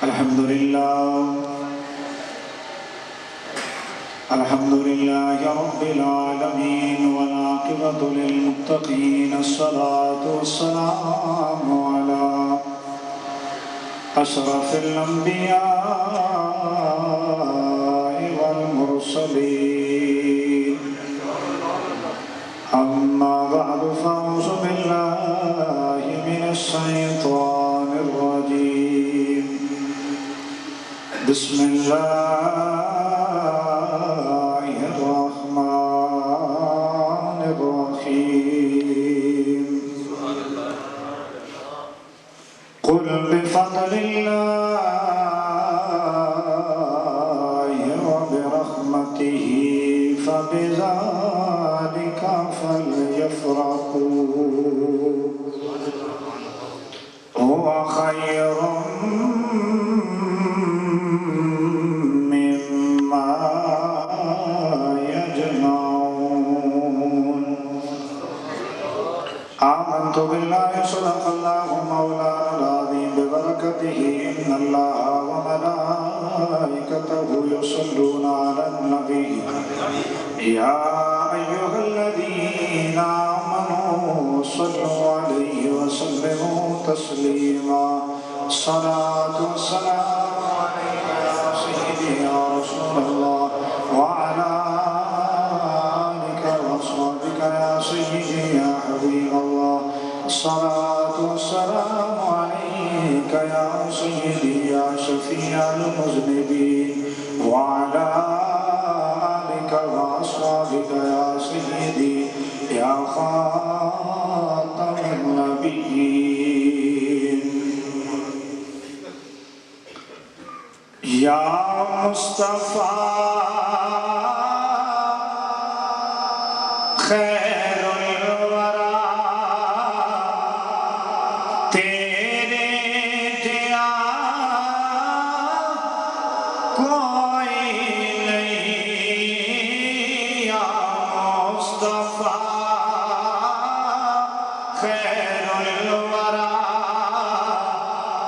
الحمد لله رب العالمين والعاقبة للمتقين الصلاة والسلام على أشرف الأنبياء والمرسلين أما بعد فأعوذ بالله من الشيطان الرجيم بسم الله الرحمن الرحيم قل بفضل الله وبرحمته فبذلك فليفرحوا هو خير مما يجمعون آمنت بالله صدق الله مولانا العظيم ببركته إن الله وملائكته يصلون على النبي يا أيها الذين آمنوا صلوا عليه وسلموا تسليما الصلاة والسلام عليك يا سيدي يا رسول الله وعلى آلك وأصحابك يا سيدي يا حبيب الله الصلاة والسلام عليك يا سيدي يا شفيع المذنبين وعلى آلك وأصحابك يا سيدي يا خاتم النبيين يا مصطفى خیر الورا تیرے جیا کوئی نہیں یا مصطفیٰ خیر الورا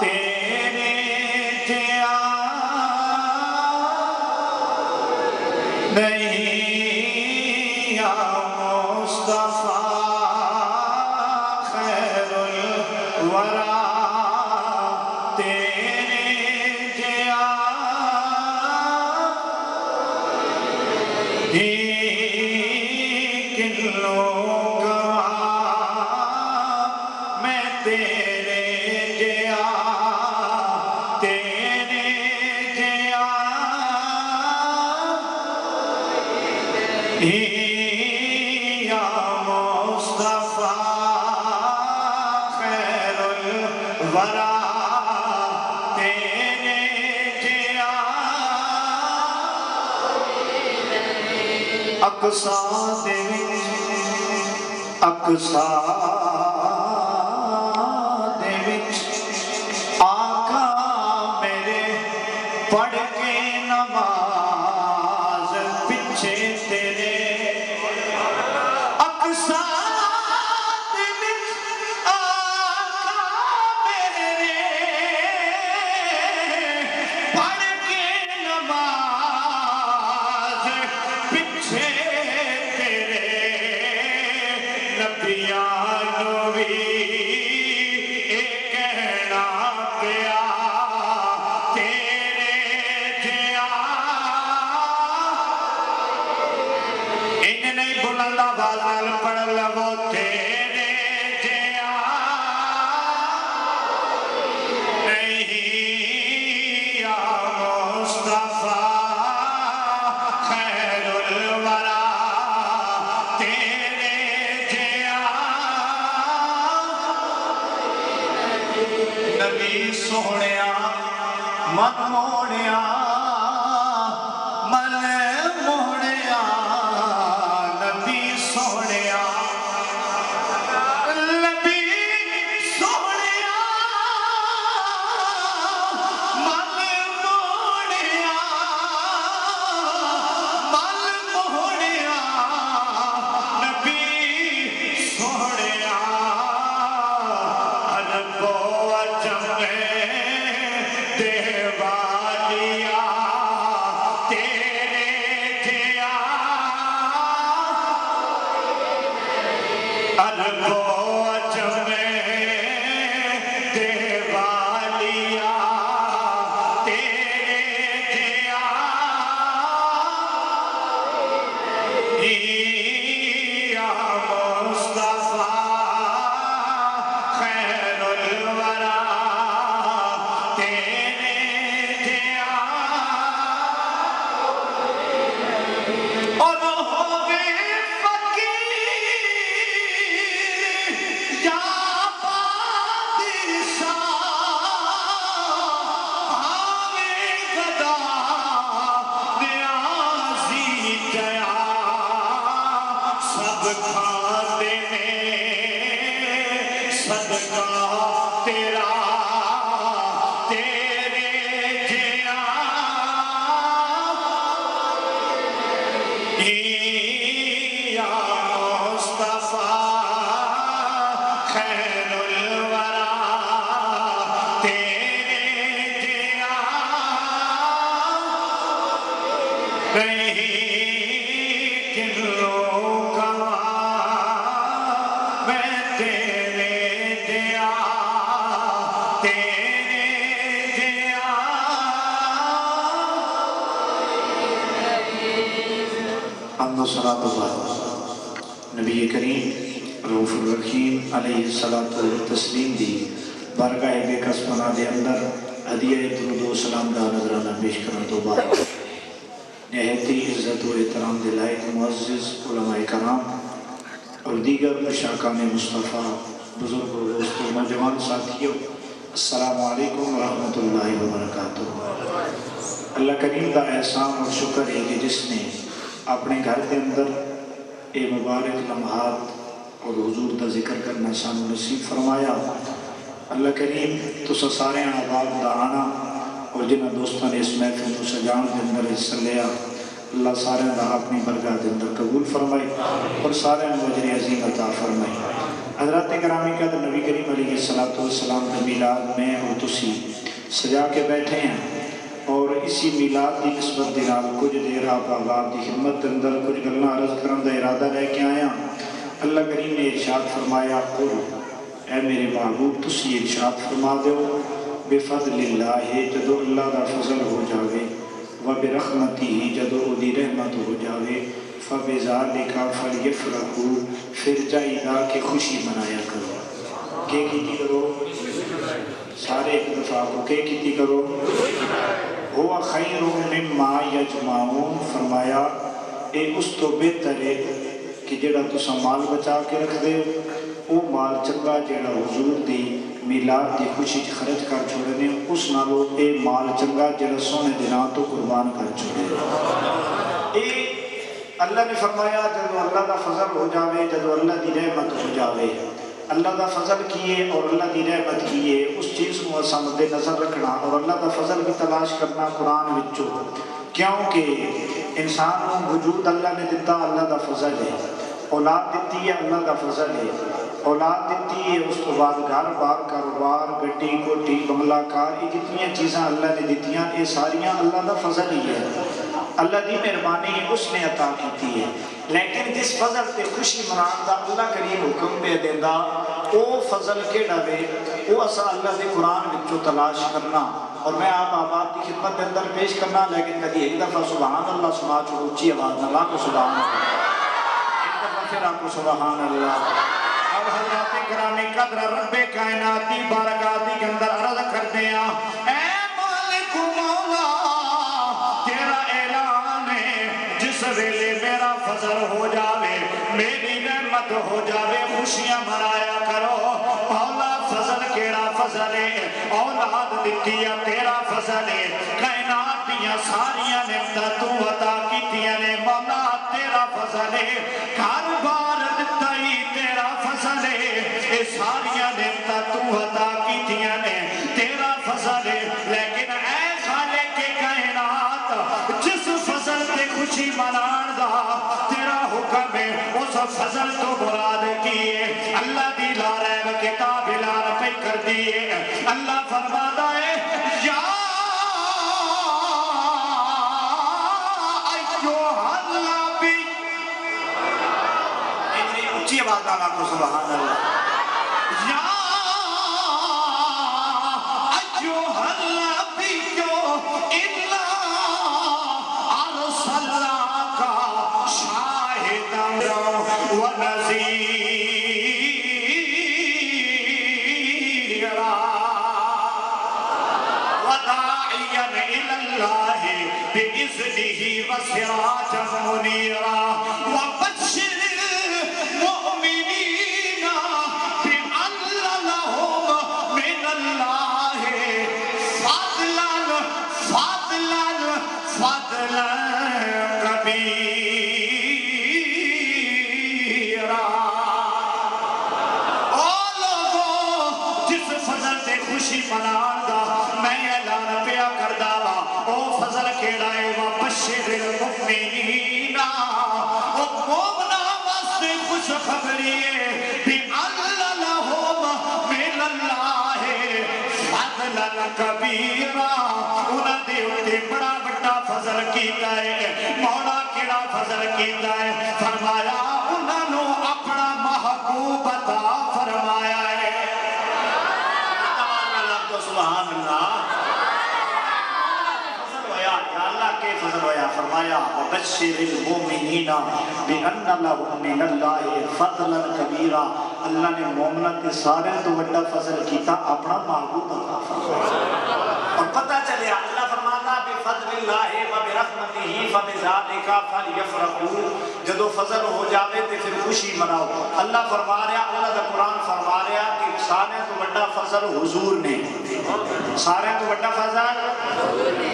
تیرے جیا نہیں یا مصطفیٰ خیر الورا تیرے جیا کن لوگ میں تیرے جیا تیرے جیا یا مصطفیٰ خیر الورا تیرے جیا اقصا دے وچ اقصا دے وچ آقا میرے پڑھ کے نماز پیچھے تیرے اقصا دے وچ آقا میرے پڑھ کے نماز پیچھے تیرے نبیانو بھی ایک کہنا پیا تیرے جیا انہیں نہیں بلند آواز نال پڑھ لو تیرے جیا نہیں یا مصطفیٰ خیر الورا تیرے جیا نبی سوڑیا من موڑیا من موڑیا نبی سوڑیا نبی سوڑیا من موڑیا من موڑیا نبی سوڑیا عرب و عجم دے تیرے جیا حمد و صلاۃ و نبی کریم رؤوف الرحیم علیہ الصلاۃ والتسلیم دی بارگاہ بے کس پناہ دے اندر ہدیہ درود و سلام دا نظرانہ پیش کرنے تو بعد نہایتی عزت و احترام دے لائق معزز علماء کرام اور دیگر مشاکان مصطفیٰ بزرگ و دوست و نوجوان ساتھیوں، السلام علیکم ورحمۃ اللہ وبرکاتہ۔ اللہ کریم دا احسان اور شکر ہے کہ جس نے اپنے گھر کے اندر اے مبارک لمحات اور حضور دا ذکر کرنا سانو نصیب فرمایا۔ اللہ کریم تسا سارے آباد دا آنا اور جنہ دوستان نے اس محفل کو سجان کے اندر حصہ لیا، اللہ سارے دا اپنی برگاہ کے اندر قبول فرمائے اور سارے اجر عظیم عطا فرمائے۔ حضرات گرامی کا نبی کریم علیہ السلام کے میلاد میں اور تسی سجا کے بیٹھے ہیں اور اسی میلاد کی نسبت دے نال کچھ دیر آپ آباد کی خدمت کے اندر کچھ گلاں عرض کرن دا ارادہ لے کے آیا۔ اللہ کریم نے ارشاد فرمایا قل اے میرے محبوب تسی ارشاد فرما دیو بفضل اللہ جدو اللہ دا فضل ہو جاوے وبرحمتہ جدو دی رحمت ہو جاوے فبذالک فلیفرحوا پھر جائیدہ کہ خوشی منایا کرو۔ کہ کیتی کرو؟ سارے ایک دفعہ کو کہ کیتی کرو؟ ہوا خیر مما یجمعون، فرمایا اے اس تو بہتر ہے کہ جڑا تسا مال بچا کے رکھ دے او مال چنگا جڑا حضور دی میلاد دی خوشی خرچ کر چھوڑنے اس نالو اے مال چنگا جڑا سونے دنوں تو قربان کر چھوڑے۔ اے اللہ نے فرمایا جدو اللہ دا فضل ہو جاوے، جدو اللہ دی رحمت ہو جاوے، اللہ دا فضل کیے اور اللہ دی رحمت کیے اس چیز کو اساں مد نظر رکھنا اور اللہ دا فضل بھی تلاش کرنا قرآن وچوں، کیونکہ انسان کو وجود اللہ نے دیتا اللہ دا فضل ہے، اولاد دیتی ہے اللہ دا فضل ہے، اولاد دیتی ہے اس تو بعد گھر بار کاروبار گڈی کوٹی بنگلہ کار یہ جتنی چیزاں اللہ نے دیتیاں یہ ساریاں اللہ دا فضل ہی ہے، اللہ دی مہربانی اس نے عطا کیتی ہے۔ لیکن جس فضل تے خوشی منان دا اللہ کریم حکم پہ دیندا او فضل کیڑا وے او اسا اللہ دے قرآن وچوں تلاش کرنا اور میں آپ آباد کی خدمت کے اندر پیش کرنا، لیکن کبھی ایک دفعہ سبحان اللہ سنا چھوڑ اونچی آواز نہ لا کو سبحان اللہ، ایک دفعہ پھر آپ کو سبحان اللہ۔ اب حضرات گرامی قدر رب کائنات دی بارگاہ کے اندر عرض کرتے ہیں اے مالک مولا تیرا اعلان ہے جس ویلے میرا فضل ہو جاوے میری نعمت ہو جاوے خوشیاں منایا کرو۔ مولا فضل کیڑا فضل ہے، اولاد دیتی ہے تیرا فضل ہے، کائنات دیاں ساریاں نعمتاں تو عطا کیتیاں نے مولا تیرا فضل ہے، گھر بار دیتا ہی تیرا فضل ہے، اے ساریاں نعمتاں تو عطا کیتیاں نے تیرا فضل ہے، لیکن اے خالق کائنات جس فضل تے خوشی منان دا تیرا حکم ہے اس فضل تو مراد کیے اللہ دی لا ریب کتاب اعلان پہ کر دیے۔ اللہ فرماتا ہے یا ایوہ النبی، اتنی اونچی آواز آنا کو سبحان اللہ، یا ایوہ النبی الا ارسلناک شاہدا ونذیرا وداعیا الی اللہ بإذنہ وسراجا منیرا وبشر المؤمنین بأن لهم من اللہ فضلا فضلا فضلا کبیرا۔ خوشی منان دا میں اعلان پیا کر داوا او فضل کیڑا ہے وبشر المؤمنین او مومنا واسطے خوش خبری ہے بأن لهم من اللہ فضلا کبیرا، انہاں دے اوتے بڑا بڑا فضل کیتا ہے۔ مولا کیڑا فضل کیتا ہے؟ فرمایا انہاں نو اپنا محبوب عطا فرمایا ہے۔ سبحان اللہ. یا اللہ کے فضل ہویا. فرمایا وبشر المؤمنین بان لهم من اللہ فضلا کبیرا. اللہ نے مومنوں کے سارے تو بڑا فضل کیتا اپنا محبوب عطا فرمایا. اور پتہ چلیا اللہ فرماتا بفضل اللہ وبرحمتہ فبذالک فلیفرحوا. جدو فضل ہو جاوے تے پھر خوشی مناؤ. اللہ فرما رہا, اللہ دا قرآن فرما رہا کہ سارے تو بڑا فضل حضور نے. سارے تو بڑا فضل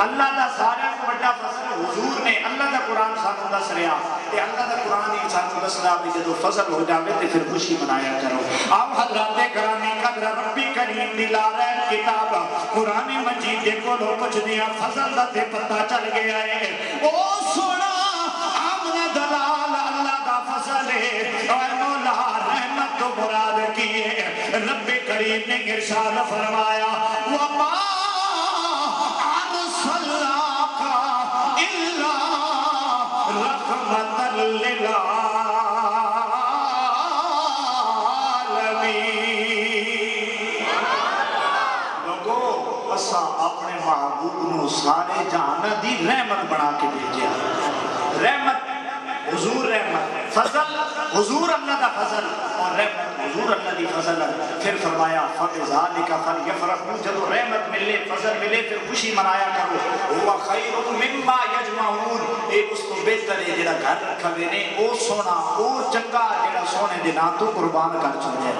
اللہ دا, سارے تو بڑا فضل حضور نے. اللہ دا قرآن سانو دس رہا تے اللہ دا قرآن ہی سانو دس رہا کہ جدو فضل ہو جاوے تے پھر خوشی منایا کرو. آپ حضرات گرامی قدر ربی کریم دلا رہے کتاب قرآن مجید کو لو کچھ دیا فضل دا تے پتہ چل گیا ہے. او سونا آمنا دلال اللہ دا فضل ہے. اور مولا رحمت کو مراد کیے. رب کریم نے ارشاد فرمایا وما ارسلناک الا رحمتا للعالمین. لوگو اسا اپنے محبوب نو سارے جہان دی رحمت بنا کے بھیجیا. رحمت حضور, رحمت فضل حضور اللہ دا فضل اور رحمت حضور اللہ دی فضل. پھر فرمایا فبذالک فلیفرحوا. جب رحمت ملے فضل ملے پھر خوشی منایا کرو. ہوا خیر مما یجمعون. اے اس کو بہتر ہے جڑا گھر رکھا وے نے او سونا او چنگا جڑا سونے دے نام تو قربان کر چھوڑے.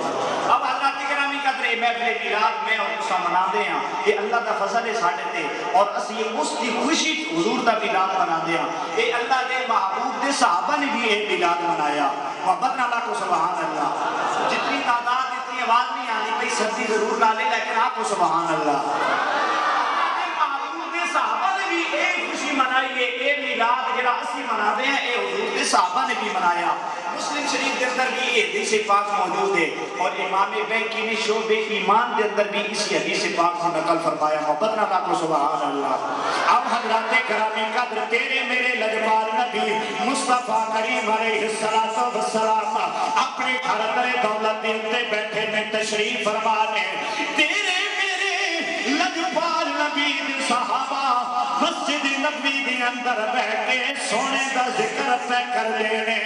اب اللہ کی گرامی قدر محفل میلاد میں اور اسا مناندے ہیں کہ اللہ دا فضل ہے ساڈے تے اور اسی اس کی خوشی حضور دا میلاد مناندے ہیں. اے اللہ دے محبوب دے صحابہ نے بھی یہ میلاد منایا. محبت نہ لاکھو سبحان اللہ. جتنی تعداد اتنی آواز نہیں آنی بھئی سردی ضرور ڈالے لیکن آپ کو سبحان اللہ. محبوب دے صحابہ نے بھی ایک خوشی منائی ہے. اے میلاد جڑا اسی مناتے ہیں اے حضور دے صحابہ نے بھی منایا. مسلم شریف کے اندر بھی یہ حدیث پاک موجود ہے اور امام بینکی نے شعب ایمان کے اندر بھی اسی حدیث پاک کو نقل فرمایا. محبت نہ لاکھو سبحان اللہ. اب حضرات گرامی قدر تیرے میرے لجپال نبی مصطفیٰ کریم علیہ السلام اپنے گھر در دولت دے اتے بیٹھے میں تشریف فرمانے. تیرے میرے لجپال نبی صحابہ مسجد نبی کے اندر بیٹھ کے سونے دا ذکر پہ کر دینے.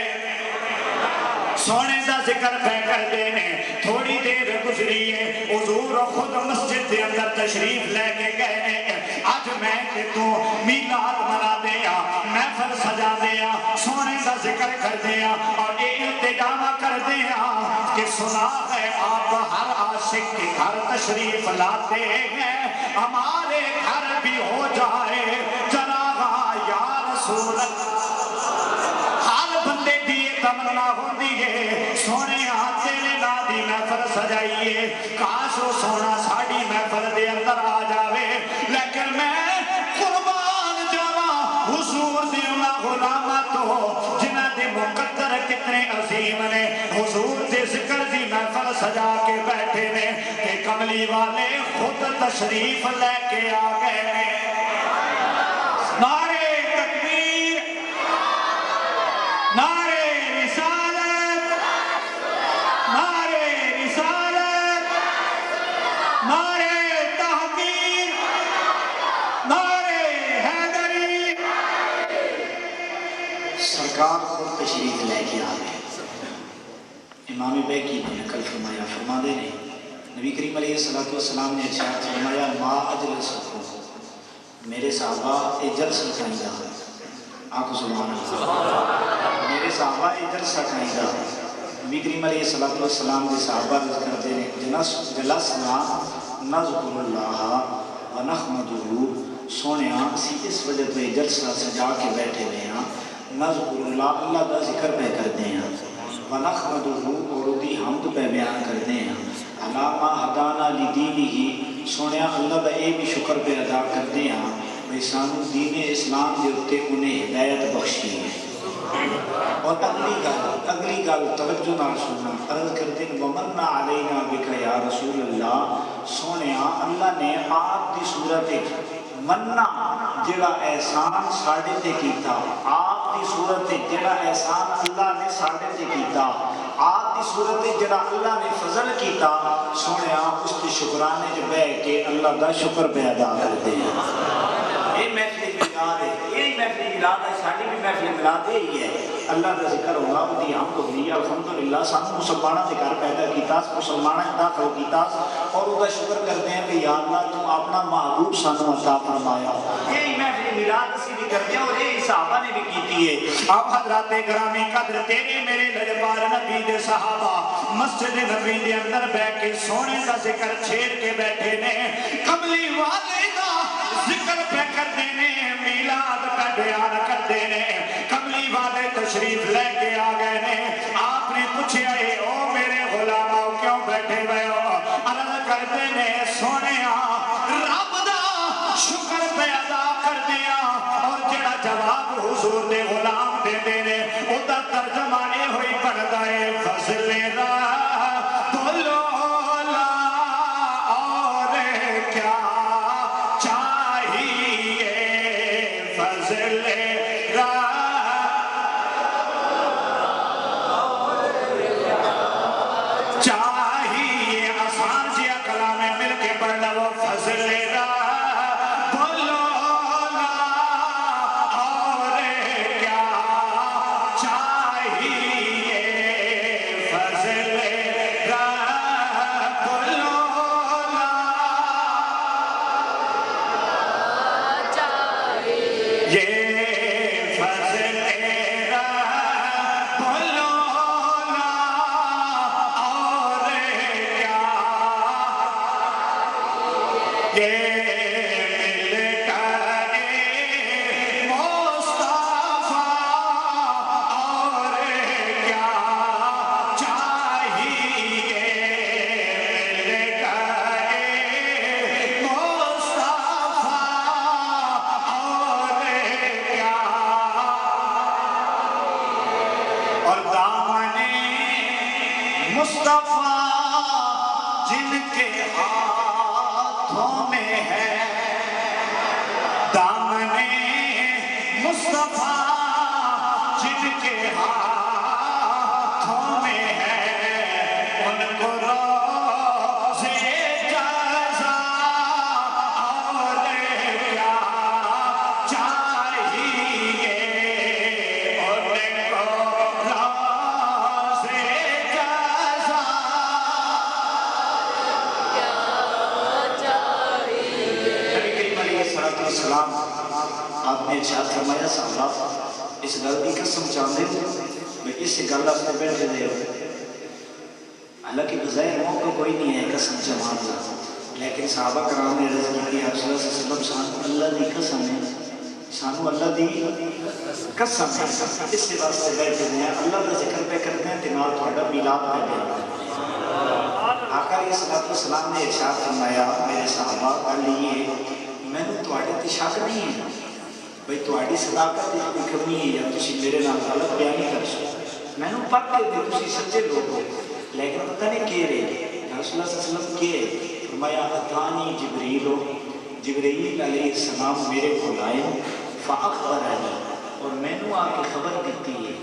سونے دا ذکر پہ کر دینے. تھوڑی دیر گزری ہے حضور خود مسجد کے اندر تشریف لے کے گئے. آج میں کہ تو میلاد منا دیا, محفل سجا دیا, سونے دا ذکر کر دیا اور یہ التجام کر دیا کہ سنا ہے آپ ہر عاشق کے گھر تشریف لاتے ہیں. ہمارے گھر بھی ہو جائے چراغاں یا رسول اللہ. بندے دی تمنا ہوندی ہے سونے تیرے نام دی محفل سجائیے. کاش وہ سونا ساڑی محفل دے اندر آ جاوے. لیکن میں قربان جاواں حضور دی انہاں غلاماں تو جنہاں دے مقدر کتنے عظیم نے. حضور دے ذکر دی محفل سجا کے بیٹھے نے کہ کملی والے خود تشریف لے کے آ گئے. نعرہ تکبیر, نعرہ رسالت, نعرہ رسالت, نعرہ تحقیر, نعرہ حیدری. سرکار خود تشریف لے کے آ گئے. امام بیکی نے نقل فرمایا, فرما دے نے نبی کریم علیہ السلام نے ارشاد فرمایا ما اجلسکم, میرے صحابہ اے جلسہ کھائیدہ. آنکھو سبحان اللہ. میرے صحابہ اے جلسہ کھائیدہ. نبی کریم علیہ السلام دے صحابہ ذکر کرتے ہیں جلسنا نذکر اللہ ونحمدہ. سونیا اسی اس وجہ تو یہ جلسہ سجا کے بیٹھے ہوئے ہیں. نذکر اللہ, اللہ کا ذکر پہ کرتے ہیں. ونحمدہ, اور دی حمد پہ بیان کرتے ہیں. علامہ ہدانا لدینہ, سونیا اللہ کا اے بھی شکر پہ ادا کرتے ہیں بھئی سانو دین اسلام دے اتے انہیں ہدایت بخشی ہے. اور اگلی گل توجہ نہ سننا. عرض کرتے ہیں ومن علینا بک یا رسول اللہ. سونیا اللہ نے آپ دی صورت مننا جڑا احسان ساڑھے تے کیتا, آپ دی صورت جڑا احسان اللہ نے ساڑھے تے کیتا, آپ کی صورت جڑا اللہ نے فضل کیتا سونے اس کے شکرانے جو بہ کے اللہ دا شکر پہ ادا کرتے ہیں. یہ محفل میلاد ہے, یہی محفل میلاد ہے, ساری بھی محفل میلاد یہی ہے. اللہ کا ذکر ہوگا وہی حمد ہوئی الحمدللہ سانو مسلمانوں کے گھر پیدا کیتا, مسلمانوں نے داخل کیتا اور وہ شکر کرتے ہیں کہ یا اللہ تو اپنا محبوب سانو عطا فرمایا. یہی محفل میلاد اسی بھی کرتے ہیں اور یہی صحابہ نے بھی کیتی ہے. آپ حضرات گرامی قدر تیرے میرے لجپال نبی دے صحابہ مسجد نبی دے اندر بیٹھ کے سونے کا ذکر چھیڑ کے بیٹھے نے, کملی والے دا ذکر پہ کرتے نے, میلاد پہ بیان کرتے نے, کملی والے تشریف لے کے آ گئے نے. آپ نے پوچھے اے او میرے غلاموں کیوں بیٹھے ہوئے ہو؟ عرض کرتے نے سونے رب دا شکر پہ ادا کر دیا. اور جڑا جواب حضور دے غلام دے دے نے او دا ترجمہ اے ہوئی بندا ہے فضل را بولو لا اور کیا چاہیے فضل را چاہیے. آسان جیا کلام مل کے پڑھ لو فضل را بولو لا اور کیا چاہیے فضل را بولو لا یہ فضل را بولو لا اور کیا یہ مل کر مصطفیٰ اور کیا چاہیے مل کر مصطفیٰ اور کیا. اور دامن مصطفیٰ جن کے ہاتھوں میں ہے, دامن مصطفیٰ جن کے ہاتھوں میں ہے, ان کو روزے جزا اور کیا چاہیے, ان کو روزے جزا. نبی کریم علیہ السلام آپ نے ارشاد فرمایا صحابہ اس گل کی قسم چاہتے ہو میں اس گل واسطے بیٹھے دے ہو, حالانکہ بظاہر موقع کوئی نہیں ہے قسم چاہنے کا, لیکن صحابہ کرام نے عرض کی آپ صلی اللہ علیہ وسلم سانو اللہ دی قسم ہے, سانو اللہ دی قسم ہے, اس سے واسطے بیٹھے دے ہیں اللہ کا ذکر پہ کرتے ہیں تے نال تہاڈا میلاد پہ کرتے ہیں. آقا علیہ السلام نے ارشاد فرمایا میرے صحابہ گل یہ میں نے تہاڈے تے شک نہیں ہے بھئی تہاڈی صداقت دی کوئی کمی ہے یا تسی میرے نال غلط بیان نہیں کر سکتے, میں نے پکھ کے دے تسی سچے لوگ ہو, لیکن پتہ نہیں کہہ رہے یا رسول اللہ صلی اللہ علیہ وسلم کہے فرمایا اتانی جبریل علیہ السلام میرے کو لائے فاخبرنی اور میں نے آ کے خبر دیتی ہے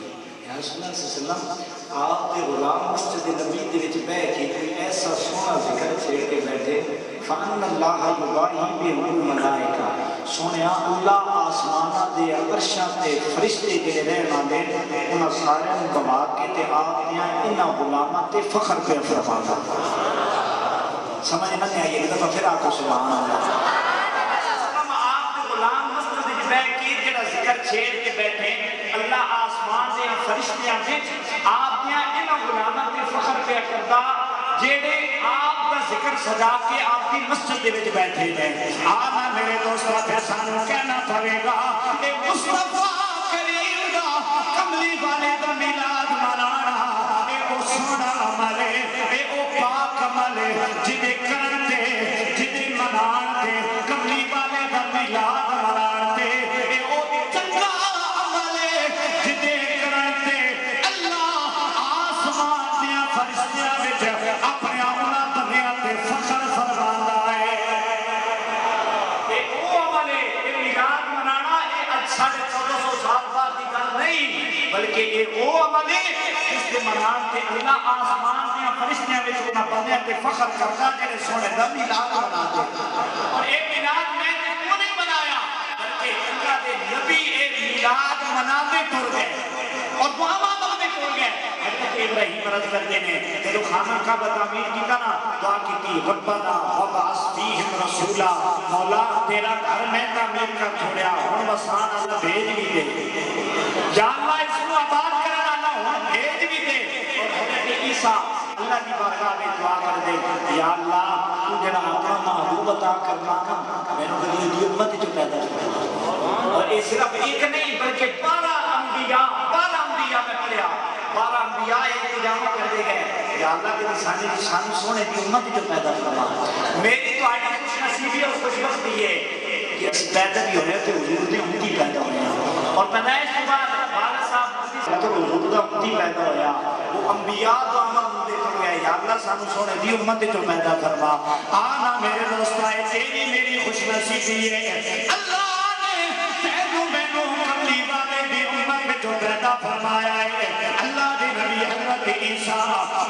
یا رسول اللہ صلی اللہ علیہ وسلم آپ کے غلام مسجد نبی دے وچ بیٹھ کے کوئی ایسا سونا ذکر چھیڑ کے بیٹھے فَأَنَّ اللَّهَ يُبَاهِي بِهِمُ الْمَلَائِكَةَ سونے اللہ آسمانہ دے عرشاں تے فرشتے جڑے رہن والے انہاں سارے نوں گوا کے تے آپ دیاں انہاں غلاماں تے فخر پہ فرماتا. سمجھ نہ آئی ایک دفعہ پھر آکو سبحان اللہ. آپ کے غلام مسجد وچ بیٹھ کے جڑا ذکر چھیڑ کے بیٹھے اللہ آسمان دے فرشتیاں وچ آپ دیاں انہاں غلاماں تے فخر پہ کردا جیڑے آپ کا ذکر سجا کے آپ کی مسجد دے وچ بیٹھے ہیں. آنا میرے دوستوں پھر سانو کہنا پڑے گا اے مصطفیٰ کریم دا کملی والے دا میلاد منانا اے او سونا عمل ہے, اے او پاک عمل ہے جدے کرن تے جدے منان تے کملی والے دا میلاد منان تے اے او چنگا عمل ہے جدے کرن تے اللہ آسمان دیاں فرشتیاں وچ اپنے انہاں بندیاں تے فخر فرماندا ہے. اے او عمل ہے, اے میلاد منانا اے 1450 سال بعد دی گل نہیں بلکہ اے او عمل ہے جس دے منان تے اللہ آسمان دیا فرشتیاں وچ انہاں بندیاں تے فخر کردا جڑے سونے دا میلاد مناتے اور اے میلاد میں تے کیوں نہیں منایا بلکہ اللہ دے نبی اے میلاد مناتے ٹر گئے اور دعا مانگتے ٹر گئے حضرت ابراہیم عرض کرتے ہیں جب خانہ کعبہ تعمیر کیتا نا دعا کی ربنا وبعث فیہم رسولا مولا تیرا گھر میں تعمیر کر چھوڑیا ہن وسان اللہ بھیج بھی دے یا اللہ اس کو آباد کرنا اللہ ہن بھیج بھی دے اور حضرت عیسیٰ اللہ کی بارگاہ میں دعا کر دے یا اللہ تو جڑا اپنا محبوب عطا کرنا میں نے کبھی دی امت جو پیدا کیا اور یہ صرف ایک نہیں بلکہ 12 انبیاء میں پڑھیا 12 انبیاء انتظام کر دے گئے یا اللہ کے نشانے کی شان سونے کی امت جو پیدا فرما میری تو آئی خوش نصیبی اور خوش بختی ہے کہ اس پیدا بھی ہوئے تھے حضور دی امتی پیدا ہوئے اور پیدائش کے بعد والد صاحب تو حضور دا امتی پیدا ہویا وہ انبیاء تو عمل مدے کر گئے یا اللہ سانو سونے دی امت جو پیدا فرما آنا میرے دوست آئے تیری میری خوش نصیبی ہے اللہ نے تینو میں نو قبلی والے دی امت میں جو پیدا فرمایا ہے اللہ دے نبی حضرت عیسیٰ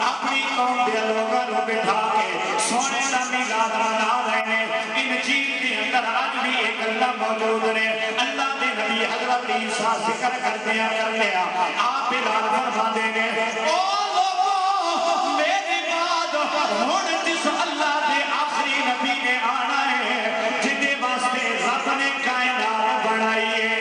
اپنی قوم دے لوگوں کو بٹھا کے سونے دا میلاد منا رہے ہیں انجیل کے اندر آج بھی ایک اللہ موجود ہے اللہ دے نبی حضرت عیسیٰ ذکر کر دیا آپ اعلان فرما دے گے او لوگوں میری بات ہن جس اللہ دے آخری نبی نے آنا ہے جدے واسطے رب نے کائنات بنائی ہے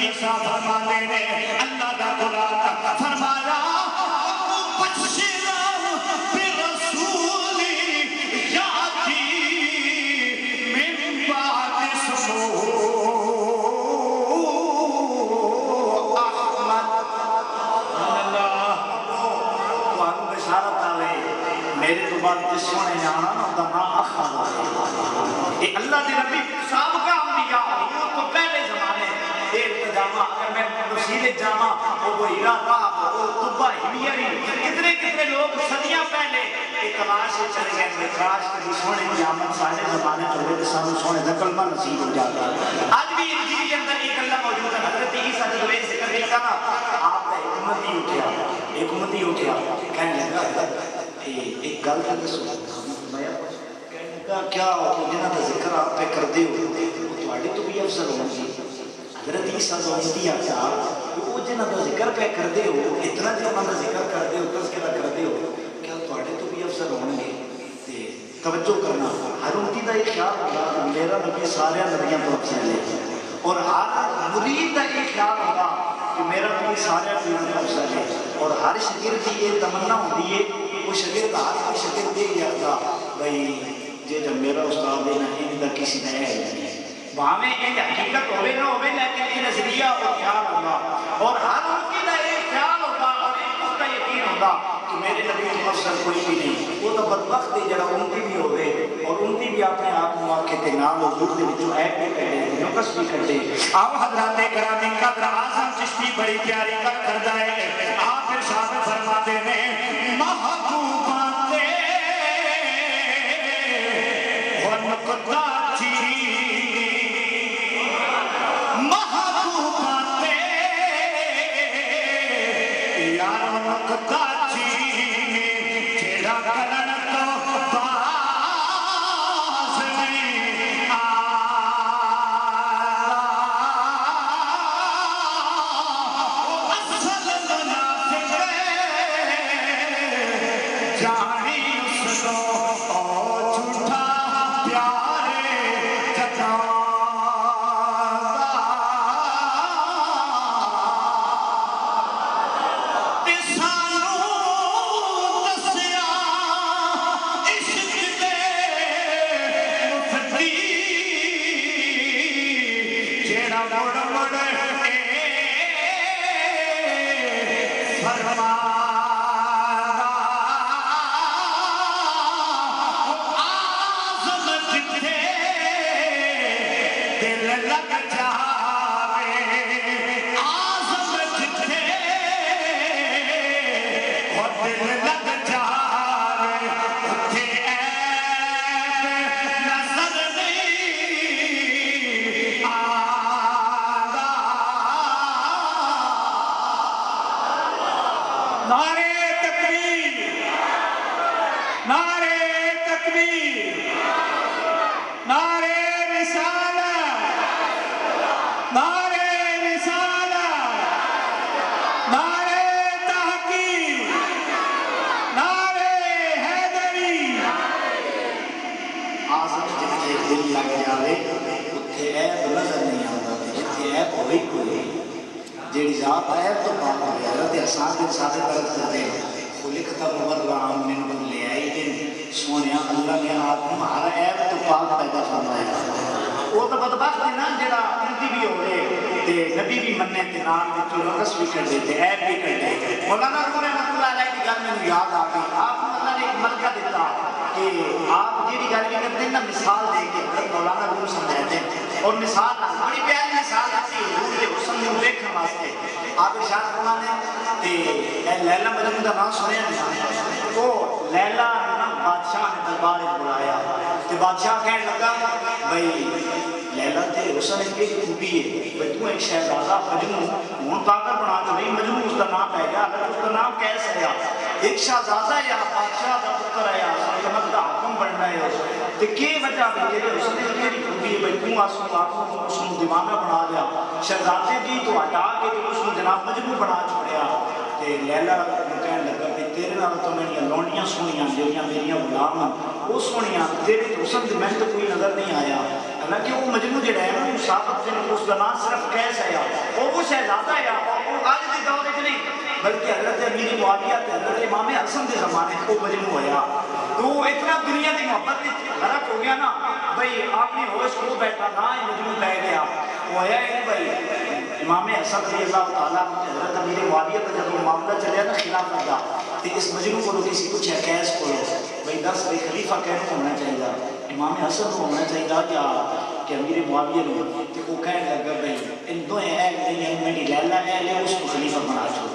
عیسیٰ فرمانے نے اللہ دا قرآن فرمایا بشرا برسول یاتی من بعد اسمہ احمد اللہ تو بشارت آوے میرے تو بعد جس سونے آنا نا دا نا احمد یہ اللہ دے نبی سابقہ انبیاء وہ تو پہلے زمانے جامع اگر میں تفصیل جامع وہ ہیرا راہ وہ طبہ ہمیری کتنے لوگ صدیاں پہلے اعتراض سے چلے گئے اعتراض کے سونے کی آمد سارے زمانے چلے تو سانو سونے دا کلمہ نصیب ہو جاتا ہے آج بھی انجیل کے اندر ایک اللہ موجود ہے حضرت عیسیٰ جب ایک ذکر دیتا نا آپ کا ایک امتی اٹھیا کہنے لگا ایک گل کر کے سنا کہنے لگا کیا جنہ کا ذکر آپ پہ کر دے ہو تھوڑی تو بھی افضل ہوگی حضرت عیسیٰ تو امتی آتا وہ جنہ کا ذکر پہ کر دے ہو اتنا جنہ کا ذکر کر دے ہو تذکرہ کر دے ہو کیا تھوڑے تو بھی افضل ہوں گے توجہ کرنا ہر امتی کا یہ خیال ہوگا کہ میرا نبی سارے نبیاں تو افضل ہے اور ہر مرید کا یہ خیال ہوگا کہ میرا نبی سارے نبیاں تو افضل ہے اور ہر شاگرد کی یہ تمنا ہوتی ہے وہ شاگرد ہر کوئی شاگرد یہ کہتا بھائی جب میرا استاد ہے نا ان کا کسی نے ہے وہاں میں ایک حقیقت ہوئے نہ ہوئے لیکن یہ نظریہ اور خیال ہوگا اور ہر ممکن کا ایک خیال ہوگا اور ایک اس کا یقین ہوگا کہ میرے نبی کی افضل کوئی بھی نہیں وہ تو بدبخت ہے جڑا امتی بھی ہوئے اور امتی بھی اپنے آپ مواقع کے نام حضور دے وچوں عیب بھی کڈے نقص بھی کڈے آؤ حضرات گرامی قدر اعظم چشتی بڑی پیاری گل کردا ہے آپ ارشاد فرماتے ہیں محبوباں تے ہو نقطہ سانو نعرے تکبیر، نعرے تکبیر، نعرے رسالت، نعرے رسالت، نعرے تحقیق، نعرے حیدری۔ آزم جتھے دل لگ جاوے اتھے عیب نظر نہیں آتا، جتھے عیب ہوئی کوئی جیڑی ذات عیب تو پاک ہوئی حضرت حسان بن ثابت عرض کرتے ہیں خلقت مبرأ من کل عیب، سونیا اللہ نے آپ کو ہر عیب تو پاک پیدا فرمایا۔ وہ تو بدبخت ہے نا جڑا انتی بھی ہو رہے تے نبی بھی مننے تے نام تے تو رقص بھی کر دیتے عیب بھی کر دیتے۔ مولانا روم رحمۃ اللہ علیہ کی گل میں یاد آ گئی، آپ کو اللہ نے ایک ملکہ دیتا کہ آپ جیڑی گل بھی کرتے ہیں نا مثال دے کے حضرت مولانا روم سمجھاتے ہیں، اور مثال بڑی پیاری مثال آتی ہے حضور کے حسن کو دیکھنے واسطے۔ آپ ارشاد فرمانے تے لیلا مجنون دا نام سنیا نہیں، وہ لیلا بادشاہ نے دربار میں بلایا تے بادشاہ کہنے لگا بھئی لیلا تے حسن کی خوبی ہے بھئی تو ایک شہزادہ مجنون ہون پاگل بنا تو نہیں، مجنون اس کا نام پہ گیا، اگر اس کا نام کیسے ہے ایک شہزادہ یا بادشاہ دا پتر ہے سلطنت دا حکم بننا ہے تے کی وجہ بھی تیرے حسن کی خوبی ہے بھئی تو آسو آپ اس کو دیوانہ بنا دیا، شہزادے دی تو ہٹا کے تو اس کو جناب مجنون بنا چھوڑیا۔ تے لیلا کہنے لگا کہ تیرے نال تو میری لونڈیاں سونیاں جڑیاں میریاں غلام وہ سونیاں، تیرے تو حسن دی میں تو کوئی نظر نہیں آیا۔ حالانکہ وہ مجنون جڑا ہے وہ ثابت سے اس کا نام صرف قیس ہے وہ شہزادہ ہے وہ آج کے دور میں نہیں بلکہ حضرت امیر معاویہ تے حضرت امام حسن کے زمانے کو مجنون ہویا۔ تو اتنا دنیا کی محبت غرق ہو گیا نا بھئی آپ نے ہوش کو بیٹھا نہ ہی مجنون بہ گیا وہ ہے کہ بھئی امام حسن رضی اللہ تعالیٰ حضرت امیر معاویہ کا جب معاملہ چلیا نا خلافت کا تو اس مجنون کو کسی پوچھا قیس کو بھئی دس بھئی خلیفہ کہنے ہونا چاہیے امام حسن کو ہونا چاہیے کہ امیر معاویہ نے تو وہ کہنے لگا بھئی ان دو اہل نہیں ہیں میری لیلا اہل ہے اس کو خلیفہ بنا چھوڑ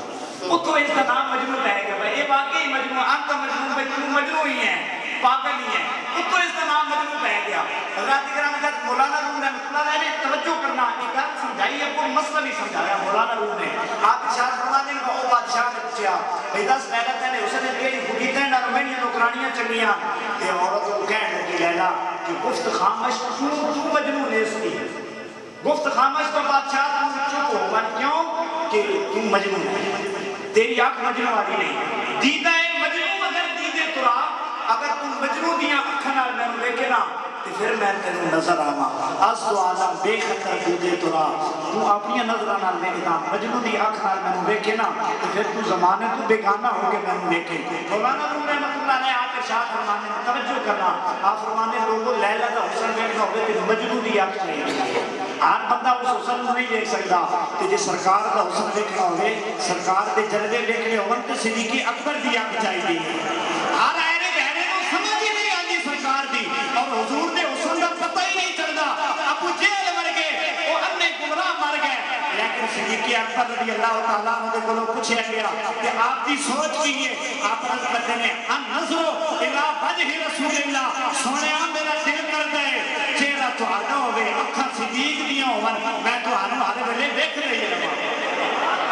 وہ تو اس کا نام مجنون ہے کہ بھئی یہ واقعی مجنون آپ کا مجنون بھئی تم مجنون ہی ہیں پاگل ہی ہیں وہ تو اس کا نام مجنون ہے گیا۔ حضرات کرام نے کہا مولانا روم رحمۃ اللہ علیہ نے توجہ کرنا ایک بات سمجھائی ہے کوئی مسئلہ نہیں سمجھایا مولانا روم نے آپ ارشاد فرمانے کا وہ بادشاہ نے پوچھا بھئی دس لیلا نے اس نے کہی خودی کہنا میریاں نوکرانیاں چنگیاں تے عورت کو کہنے لگی لیلا کہ گفت خامش تو مجنون ہے اس کی گفت خامش تو بادشاہ تم چپ ہو من کیوں کہ تم مجنون ہے تیری آنکھ مجنون والی نہیں دیدہ ہے مجنون اگر دیدے ترا اگر تم مجنون دیاں اکھنا میں نے دیکھے نا تو پھر میں تینوں نظر آما از تو عالم بے خطر دیدے ترا تو اپنی نظرہ نال دیکھنا مجنون دی اکھنا میں نے دیکھے نا تو پھر تو زمانے تو بیگانہ ہو کے میں نے دیکھے۔ مولانا روم رحمۃ اللہ نے آپ ارشاد فرمانے میں توجہ کرنا آپ فرمانے لوگوں لیلا کا حسن دیکھنا ہوگا کہ مجنون دی اکھ چاہیے ہر بندہ اس حسن کو نہیں دیکھ سکتا کہ جی سرکار کا حسن دیکھنا ہوئے سرکار کے جلوے دیکھنے ہوگا تو صدیق اکبر دی اکھ چاہیے ہر ایرے گہرے کو سمجھ ہی نہیں آتی سرکار دی اور حضور نے حسن کا پتہ ہی نہیں چلتا ابو جہل مر گئے وہ انے گمراہ مر گئے لیکن صدیق اکبر رضی اللہ تعالیٰ عنہ کو پوچھا گیا کہ آپ کی سوچ کی ہے آپ عرض کرتے ہیں ان نظرو الہ وجہ رسول اللہ سونے میرا دل کرتا ہے چہرہ تو آنا ہوئے اکھا صدیق دیا ہوں میں تو آنو آرے بلے دیکھ رہی ہے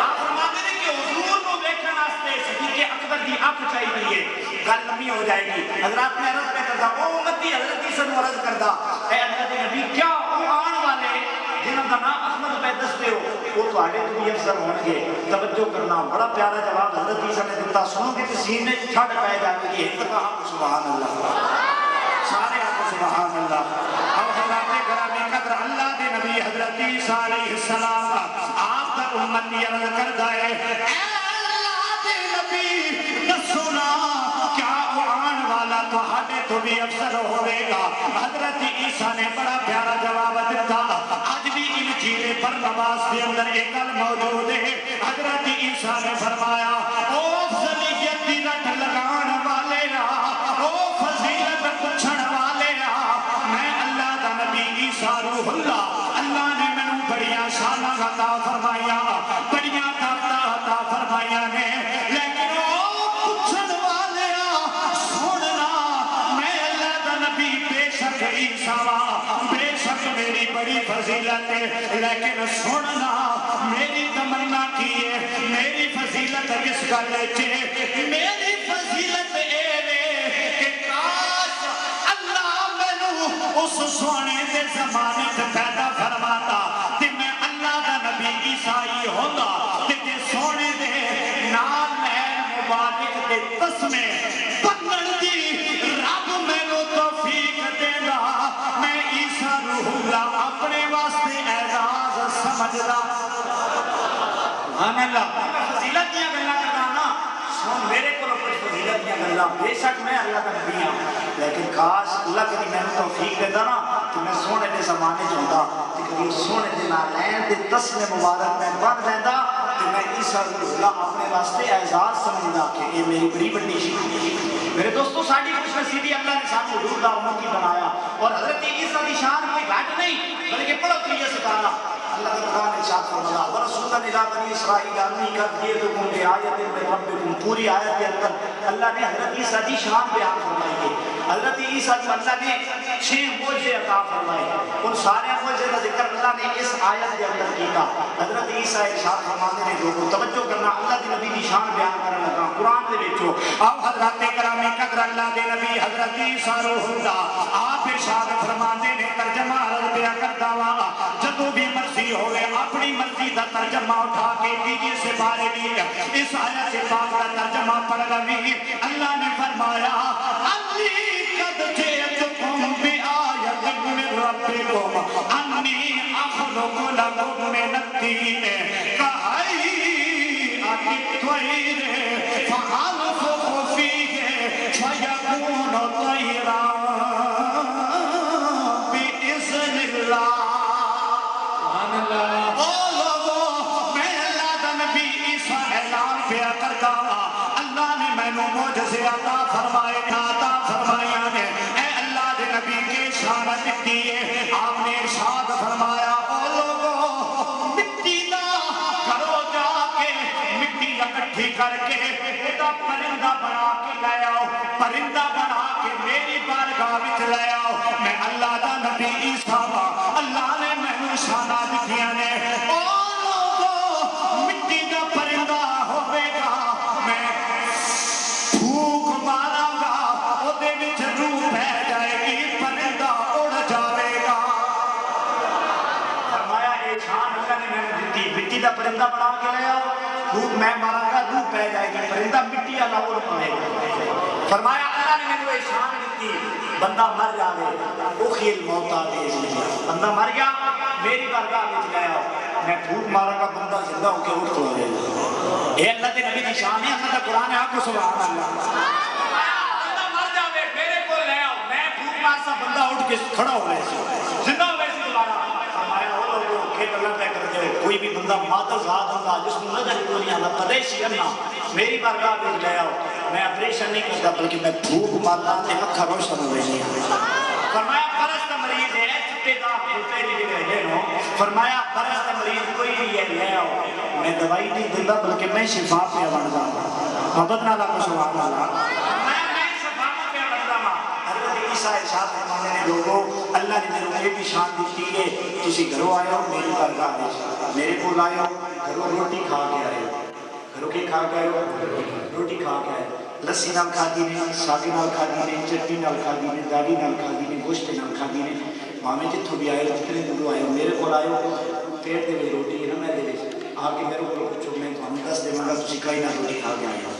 آپ فرماتے ہیں کہ حضور کو دیکھنے واسطے صدیق اکبر دی آنکھ چاہیے گل لمبی ہو جائے گی۔ حضرات میں عرض پہ کرتا او امتی حضرت عیسیٰ نے عرض کرتا اے اللہ کے نبی کیا وہ آن والے جنہوں کا نام احمد پہ دستے ہو وہ تو آگے تو بھی افضل ہوں گے توجہ کرنا بڑا پیارا جواب حضرت عیسیٰ نے دیتا سنو کہ تسین نے چھڑ پائے جائے گی اتقا آپ سبحان اللہ سارے آپ سبحان اللہ اب حضرات گرامی قدر اللہ دے نبی حضرت عیسیٰ علیہ السلام آپ کا امتی عرض کر دائے اے اللہ دے نبی دسونا کیا آن والا تو ہٹے تو بھی افضل ہوئے گا۔ حضرت عیسیٰ نے بڑا پیارا جواب دیتا آج بھی انجیل برنباس کے اندر ایک گل موجود ہے حضرت عیسیٰ نے فرمایا او افضلیت دی رٹ لگان والے او فضیلت پچھڑ والے میں اللہ دا نبی عیسیٰ روح اللہ نے میں نے بڑیاں شانہ عطا فرمایا بڑیاں طاقتاں عطا فرمایا نے لیکن او پچھڑ والے سننا میں اللہ دا نبی بے شک عیسیٰ بے شک میری بڑی فضیلت ہے لیکن سننا میری تمنا کی ہے میری فضیلت ہے گل میری فضیلت کہ کاش اللہ مینوں اس سونے دے زمانے تے پیدا فرماتا تے میں اللہ دا نبی عیسائی ہوندا تے سونے دے نال لین مبارک دے تسمے پکڑ دی رب مینوں توفیق دیندا میں عیسیٰ روح اللہ اپنے واسطے اعزاز سمجھدا سبحان اللہ فضیلت دیاں گلاں کردا نا سن میرے کو کچھ فضیلت دیاں گلاں بے شک میں اللہ دا نبی ہاں لیکن کاش اللہ کبھی میں توفیق دیندا نا کہ میں سونے دے زمانے چ ہوندا تے کبھی سونے دے نال لین دے تسمے مبارک میں بن لیندا تے میں عیسیٰ روح اللہ اپنے واسطے اعزاز سمجھدا کہ یہ میری بڑی بڑی شان میرے دوستو ساڈی خوش نصیبی اللہ نے سانو حضور دا امتی بنایا اور حضرت عیسیٰ دی شان کوئی گھٹ نہیں بلکہ پڑھو تریہ ستارہ اللہ کی قرآن ارشاد فرمایا ورسولا الی بنی اسرائیل انی قد جئتکم بآیۃ من ربکم پوری آیت کے اندر اللہ نے حضرت عیسیٰ دی شان بیان فرمائی ہے حضرت عیسیٰ کی اللہ نے 6 معجزے عطا فرمائے ان سارے معجزے کا ذکر اللہ نے اس آیت کے اندر کیا حضرت عیسیٰ ارشاد فرماتے ہیں لوگوں توجہ کرنا اللہ دی نبی دی شان بیان کرنے لگا قرآن دے وچوں آپ حضرات کرامی قدر اللہ دے نبی حضرت عیسیٰ روح اللہ آپ ارشاد فرماتے ہیں ترجمہ عرض بیان کرتا وا جدوں بھی مرضی ہوئے اپنی مرضی دا ترجمہ اٹھا کے دیجئے سے بارے دی اس آیت سے پاک کا ترجمہ پڑھ لوی اللہ نے فرمایا انی قد جئتکم بآیۃ من ربکم انی اخلق لکم من الطین کہیئۃ الطیر فانفخ فیہ فیکون طیرا بإذن اللہ اللہ نے مینوں معجزے عطا فرمائے نے اے اللہ دے نبی کے شان دتی ہے آپ نے ارشاد فرمایا او لوگو مٹی دا کرو جا کے مٹی اکٹھی کر کے ادا پرندہ بنا کے لے آؤ پرندہ بنا کے میری بارگاہ وچ لے آؤ میں اللہ دا نبی عیسیٰ اللہ نے مینوں شاناں دتیاں نے او لوگو مٹی دا پرندہ ہوے گا میں پھوک مارا گا اودے وچ روح بہ جائے گی پرندہ اڑ جاوے گا فرمایا اے شان اللہ نے مینوں دتی مٹی دا پرندہ بنا کے لے آؤ پھوک میں مارا گا روح بہ جائے گی پرندہ مٹی والا اڑ پائے گا فرمایا اللہ نے مینوں اے شان دتی بندہ مر جاوے اوخی الموت دے بندہ مر گیا میری بارگاہ وچ لے آؤ میں پھوک مارا گا بندہ زندہ ہو کے اٹھ کھڑے گا اے اللہ دے نبی دی شان ہے اللہ دا قرآن ہے آپ کو سبحان اللہ بندہ مر جاوے میرے کو لے آؤ میں پھوک مار سا بندہ اٹھ کے کھڑا ہو گئے زندہ ہو گئے دوبارہ فرمایا وہ لوگ کھیت اللہ طے کرتے ہو کوئی بھی بندہ مادہ ذات ہوگا جس کو نظر کو نہیں آتا پدیشی کرنا میری بارگاہ میں لے آؤ میں آپریشن نہیں کرتا بلکہ میں پھوک مارتا تے اکھا روشن ہو گئی فرمایا برس کا مریض ہے چھتے دا پھوٹے نہیں رہے ہو فرمایا برس کا مریض کوئی بھی ہے لے آؤ میں دوائی نہیں دیتا بلکہ میں شفا پہ بن جاؤں محبت نالا کو سبحان اللہ میں شفا پہ بن جاؤں حضرت عیسیٰ ارشاد فرمانے نے لوگوں اللہ نے میرے یہ بھی شان دیتی ہے تسی گھروں آئے ہو میری بارگاہ میں میرے کو لائے ہو گھروں روٹی کھا کے آئے ہو گھروں کے کھا کے آئے ہو روٹی کھا کے آئے لسی نال کھا دی نے ساگی نال کھا دی نے چٹنی نال کھا دی نے داڑھی نال کھا دی نے گوشت نال کھا دی نے مامے جتھوں بھی آئے ہو جتنے دوروں آئے ہو میرے کو آئے ہو پیٹ دے وچ روٹی ہے نا میں دے وچ آ کے میرے کو پوچھو میں تھانوں دس دیواں گا تسی کئی نہ روٹی کھا کے آئے ہو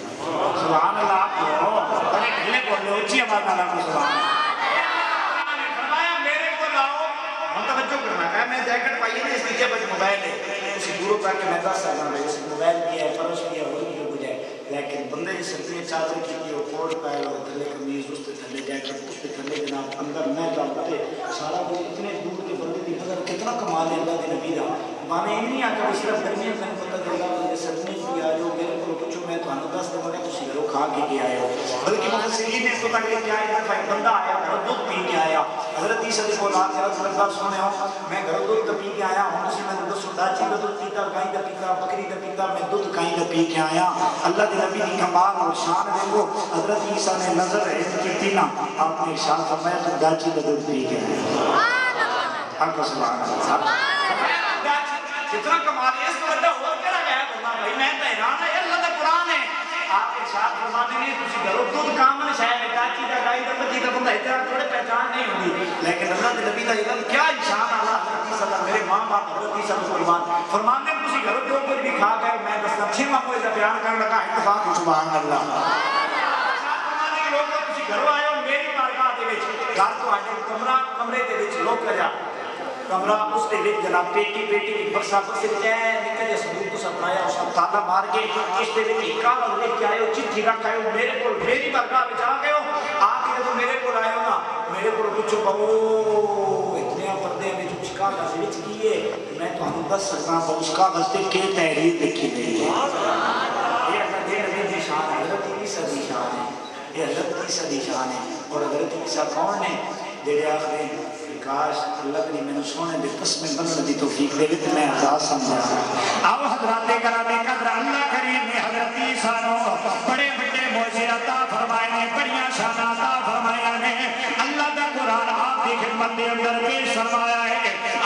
سبحان اللہ آپ کو بڑے ڈھیلے بولے اونچی آواز نال آپ کو سبحان اللہ فرمایا میرے کو لاؤ ہم توجہ کرنا ہے میں جیکٹ پائی ہے اس نیچے بچ موبائل ہے اسی دوروں تک کہ میں دس سکتا ہوں اس موبائل بھی ہے فرش بھی ہے وہ بھی ہو جائے لیکن بندے کی سردی چادر کی وہ کوٹ پائے اور تھلے قمیض اس تھلے جیکٹ اس تھلے جناب اندر میں جاتے سارا کچھ اتنے دور کے بندے کی نظر کتنا کمال ہے اللہ کے نبی کا مانے یہ نہیں آتا صرف گرمی میں پتہ چلا مجھے سردی بھی آ جاؤ میرے کو پوچھو میں تھانوں دس دوں گا تسی گھروں کھا کے آئے ہو بلکہ مفسرین نے اس کو تک لے کے آئے ایک بندہ آیا گھروں دودھ پی کے آیا حضرت عیسیٰ کو لا کے عرض کرتا سنے ہو میں گھروں دودھ پی کے آیا ہوں اسی میں دودھ ڈاچی کا دودھ پیتا گائیں کا پیتا بکری کا پیتا میں دودھ گائیں کا پی کے آیا اللہ کے نبی کی کمال اور شان دیکھو حضرت عیسیٰ نے نظر عزت کی تینا آپ نے شان فرمایا تو ڈاچی کا دودھ پی کے آیا ہم کو سبحان اللہ جتنا کمال ہے اس کو بڑا ہو کیا گیا بھائی میں تو حیران ہے اللہ کا قرآن ہے ارشاد فرماتے ہیں تسی گھروں دودھ کامن شاید چاچی دا گائی دا بچی دا بندہ اتنا تھوڑے پہچان نہیں ہوگی، لیکن اللہ کے نبی دا علم کیا انشاء اللہ حضرت صلی اللہ میرے ماں باپ حضرت صلی قربان فرماتے ہیں تسی گھروں جو کچھ بھی کھا گئے میں دسنا چھواں کوئی دا بیان کرنے لگا اتفاق سبحان اللہ گھروں آئے ہو میری بارگاہ دے وچ گھر تو آئے کمرے دے وچ لوک لجا کمرہ اس دے وچ جناب پیٹی کی بکسا بکسے چین نکل جے صندوق تو سب بنایا اس کا تالا مار کے اس دے وچ ایک کاغذ لے کے آئے ہو چٹھی رکھ آئے ہو میرے کو میری بارگاہ وچ آ گئے ہو آ کے جب میرے کو آئے ہو نا میرے کو پوچھو بابو اتنے پردے میں جو اس کاغذ وچ کیے میں تو ہم دس سکتا ہوں اس کاغذ تے کی تحریر لکھی گئی ہے یہ اللہ دے نبی دی شان ہے حضرت عیسیٰ دی شان ہے یہ حضرت عیسیٰ دی شان ہے اور حضرت عیسیٰ کون ہے جڑے آخری کاش اللہ نے میں سونے دے قسمیں بننے دی توفیق دے تو میں آزاد سمجھا آؤ حضرات کرام قدر اللہ کریم نے حضرت عیسیٰ نو بڑے بڑے معجزے عطا فرمائے نے بڑیاں شان عطا فرمایا نے اللہ دا قرآن آپ کی خدمت دے اندر پیش فرمایا ہے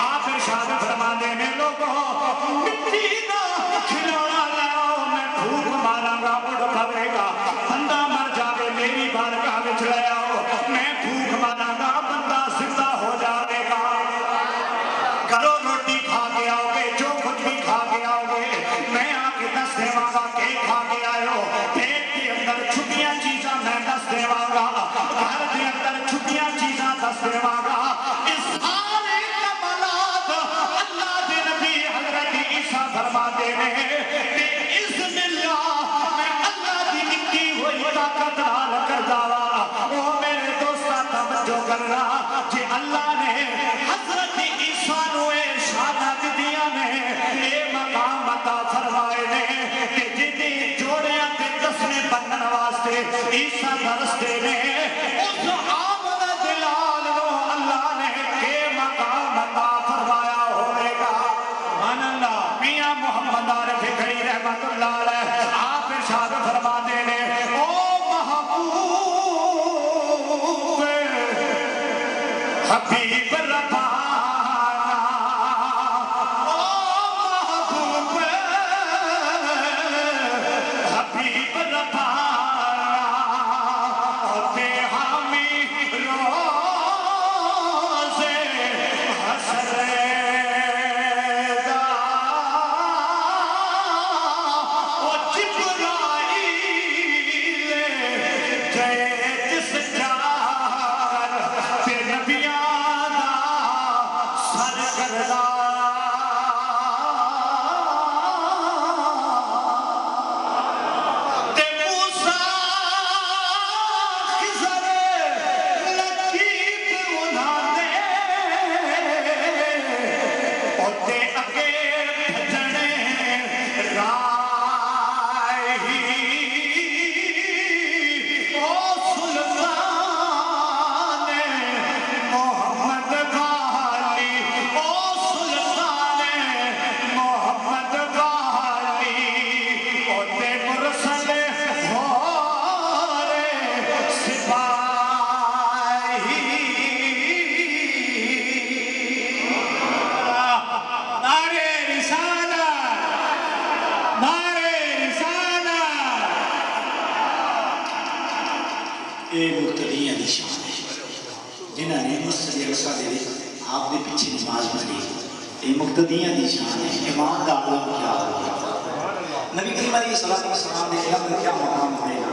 آپ ارشاد فرماتے ہیں لوگوں مٹی دا کھلونا لاؤ میں پھوک ماراں گا اڑ پھرے گا بندہ مر جاوے میری بارگاہ وچ لے آؤ میں پھوک ماراں گا بندہ زندہ ہو جاوے گا گھروں روٹی کھا کے آؤ گے جو کچھ بھی کھا کے آؤ گے میں آ کے دس دیواں گا کہ کھا کے آئے ہو پیٹ کے اندر چھٹیاں چیزاں میں دس دیواں گا گھر کے اندر چھٹیاں چیزاں دس دیواں گا اس سارے کمالات اللہ دے نبی حضرت عیسیٰ فرماتے ہیں بِإِذْنِ اللَّهِ میں اللہ دی نکی ہوئی طاقت نال کردا وا او میرے دوستا توجہ کرنا جے اللہ نے حضرت عیسیٰ نو اے شانات دیاں نے اے مقام عطا فرمائے نے کہ جدی جوڑیاں تے دسنے بنن واسطے عیسیٰ درستے نے اس آمد دلال نو اللہ نے کہ مقام عطا فرمایا ہوئے گا سبحان اللہ میاں محمد عارف کھڑی رحمت اللہ علیہ آپ ارشاد فرماتے نے او محبوب حبیب ربانا او محبوب حبیب ربانا تے حامی روز حشر جنہوں نے مسجد اقصی دے آپ کے پیچھے نماز پڑھی یہ مقتدیاں دی شان ہے امام دا عالم کیا ہوگا نبی کریم علیہ السلام نے علم کیا مقام ہوئے گا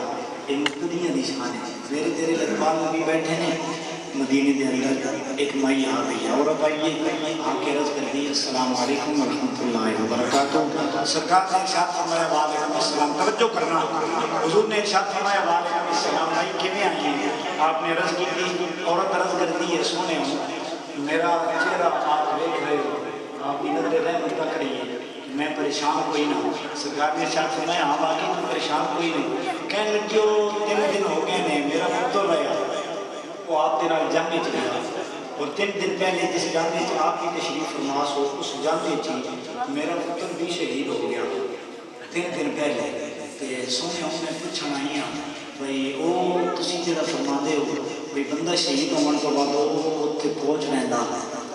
یہ مقتدیاں دی شان ہے میرے تیرے لقبال نبی بیٹھے نے مدینے دے اندر ایک مائی آ گئی عورت آئیے آپ کے رض کر دی السلام علیکم ورحمۃ اللہ وبرکاتہ سرکار نے ارشاد فرمایا وعلیکم السلام توجہ کرنا حضور نے ارشاد فرمایا وعلیکم السلام بھائی کیویں آئی ہیں آپ نے عرض کی تھی عورت عرض کر دی ہے سونے میرا چہرہ آپ دیکھ رہے ہو آپ کی نظر رحمت کا کریے میں پریشان کوئی نہ ہوں سرکار نے ارشاد فرمایا ہاں باقی تو پریشان کوئی نہیں کہنے لگی ہو 3 دن ہو گئے نے میرا پتر رہا وہ آپ کے نال جنگ چ گیا اور 3 دن پہلے جس جنگ چ آپ کی تشریف فرماس ہو اس جنگ چ میرا پتر بھی شہید ہو گیا 3 دن پہلے تے سونے میں پوچھنا آئی ہاں بھائی وہ تسی جڑا فرماندے ہو بھائی بندہ شہید ہونے تو بعد وہ اتنے پہنچ رہتا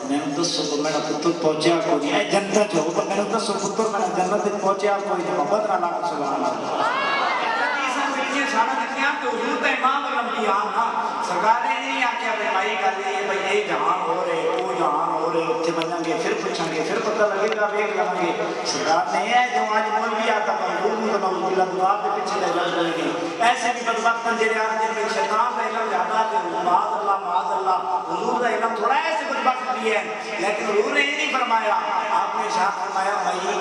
میں دسو تو میرا پتر پہنچیا کوئی نہیں جنت ہو تو میں دسو پتر میرا جنت پہنچیا کوئی نہیں محبت نہ لاکھ سبحان اللہ سکھیاں سارا دکھیاں تو حضور تے امام الانبیاء نا سرکار نے نہیں آکھیا بھائی بھائی گل یہ بھائی اے جہان ہو رہے وہ جہان ہو رہے اتنے بنیں گے پھر پوچھیں گے پھر پتہ لگے گا ویکھ لیں گے سرکار نے یہ جو آج مولوی آتا حضور کو نعوذ باللہ دعا کے پیچھے لے جائیں گے ایسے بھی بدبخت جڑے آ جن میں شیطان کا علم زیادہ ہے معاذ اللہ حضور کا علم تھوڑا ایسے بدبخت بھی ہے لیکن حضور نے یہ نہیں فرمایا آپ نے ارشاد فرمایا بھائی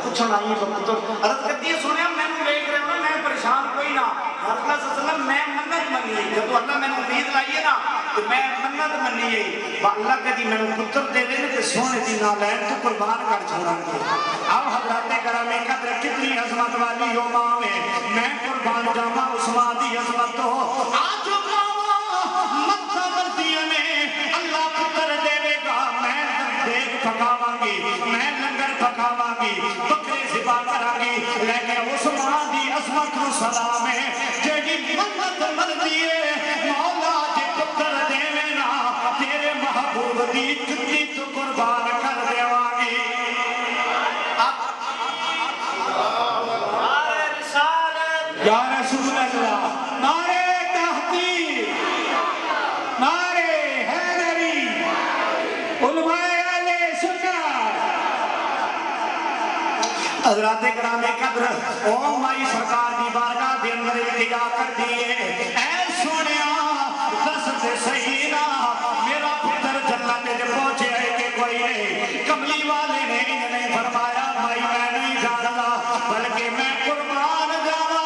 پوچھنا ہی پتر عرض کرتی ہے سنیا میں دیکھ رہا ہوں میں پریشان کوئی نہ رسول اللہ صلی اللہ علیہ وسلم میں منت منی ہے جب اللہ میں امید لائیے نا تو میں منت منی ہے اللہ کدی میں پتر دے دے تے سونے دی نالین تو قربان کر چھوڑاں گے اب حضرات گرامی قدر کتنی عظمت والی ہو ماں میں قربان جاواں اس ماں دی عظمت ہو آج مکہ مدینہ میں اللہ پتر دے گا میں دیگ پکاواں گی میں لنگر پکاواں گی بکرے ذبح کراں گی لیکن اس ماں دی عظمت نو سلام ہے جیڑی منت مندی ہے مولا جے پتر دیوے نا تیرے محبوب دی جتی تو قربان کر دیواں گی یا رسول اللہ نعرہ تحقیق نعرہ حیدری علماء اہل سنت حضرات کرام قدر او مائی سرکار دی بارگاہ دے اندر التجا کر دیئے اے سونیا دس سے صحیح نہ میرا پتر جنت میں پہنچے ہے کہ کوئی نہیں کملی والے نے نہیں فرمایا بھائی میں نہیں جانتا بلکہ میں قربان جانا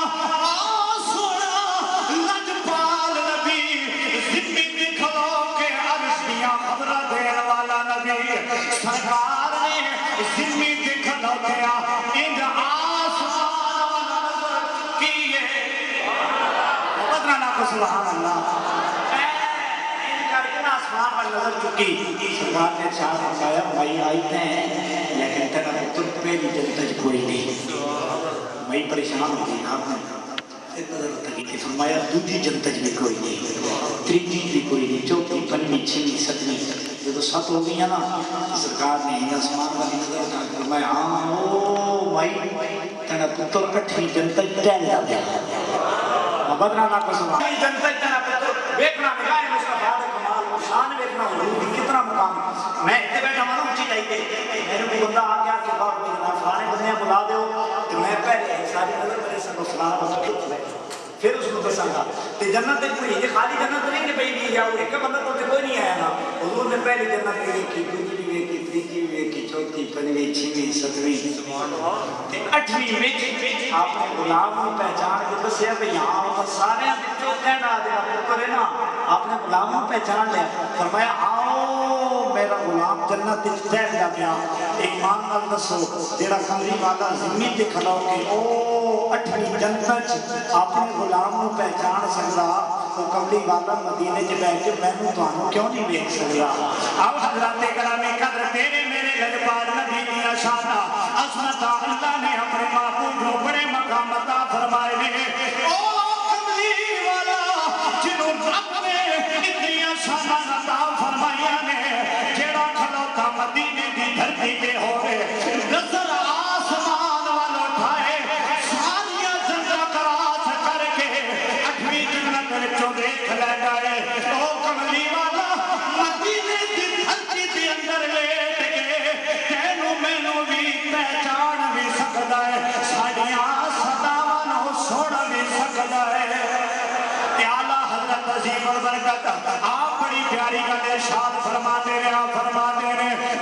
سونا لجپال نبی ذمہ دکھلو کے عرشیاں خبرہ دین والا نبی سرکار نے ذمہ دکھلو کیا انج آسمان والا نظر کیے بدنا نہ کو سبحان اللہ آسمان پر نظر چکی سرکار نے ارشاد فرمایا بھائی آئیتے ہیں لیکن تیرا پتر پہلی جنتج کوئی نہیں میں پریشان ہو گئی آپ نے نظر تکی تھی فرمایا دوجی جنتج بھی کوئی نہیں تریجی بھی کوئی نہیں چوتھی پنجویں چھویں ستویں جب سات ہو گئی نا سرکار نے آسمان والی نظر اٹھا کر فرمایا ہاں او بھائی تیرا پتر اٹھویں جنتج ٹہل جاتا ہے بدنا نہ کو سبحان جنتج تیرا پتر دیکھنا نگاہ مصطفیٰ شان ویکنا حضور دی کتنا مقام میں اتنے بیٹھا ہوں اونچی جائیے میرے کو بندہ آ گیا کہ باپ میرے نام فلانے بندے بلا دیو تو میں پہلے ساری نظر میرے سنگو فلانا بندہ پھر اس کو دساں گا تو جنت تے کوئی یہ خالی جنت نہیں کہ بھئی بھی جاؤ ایک بندہ تو کوئی نہیں آیا نا حضور نے پہلی جنت بھی ویکھی دوسری بھی ویکھی تیسری بھی ویکھی چوتھی پنجویں چھویں ستویں تے اٹھویں وچ آپ نے غلام کو پہچان کے دسیا بھئی ہاں سارے وچوں کہنا دے پتر ہے نا آپ نے غلام کو پہچان لیا فرمایا آؤ میرا غلام جنت وچ ٹہل جا گیا ایمان نال دسو جیڑا کملی والا ذمہ تے کھڑا ہو کے او اٹھویں جنت وچ آپ نے غلام کو پہچان سکدا وہ کملی والا مدینے چ بیٹھ کے مینوں تانوں کیوں نہیں ویکھ سکدا اب حضرات گرامی قدر تیرے میرے لجپال نبی دی شان عظمت اللہ نے اپنے محبوب کو بڑے مقام عطا فرمائے نے او کملی والا جنوں رب نے اتنی شان عطا فرمائیاں نے جیڑا کھلوتا مدینے دی دھرتی تے ہوے نظر آسمان وال اٹھائے ساریاں جنتاں کراس کر کے اٹھویں جنت وچوں دیکھ لے جائے او کملی والا مدینے دی دھرتی دے اندر لیٹ کے تینوں مینوں بھی پہچان بھی سکدا ہے ساڈیاں صداواں نوں سن بھی سکدا ہے اعلیٰ حضرت عظیم البرکت آپ بڑی پیاری گل ارشاد فرماتے ہیں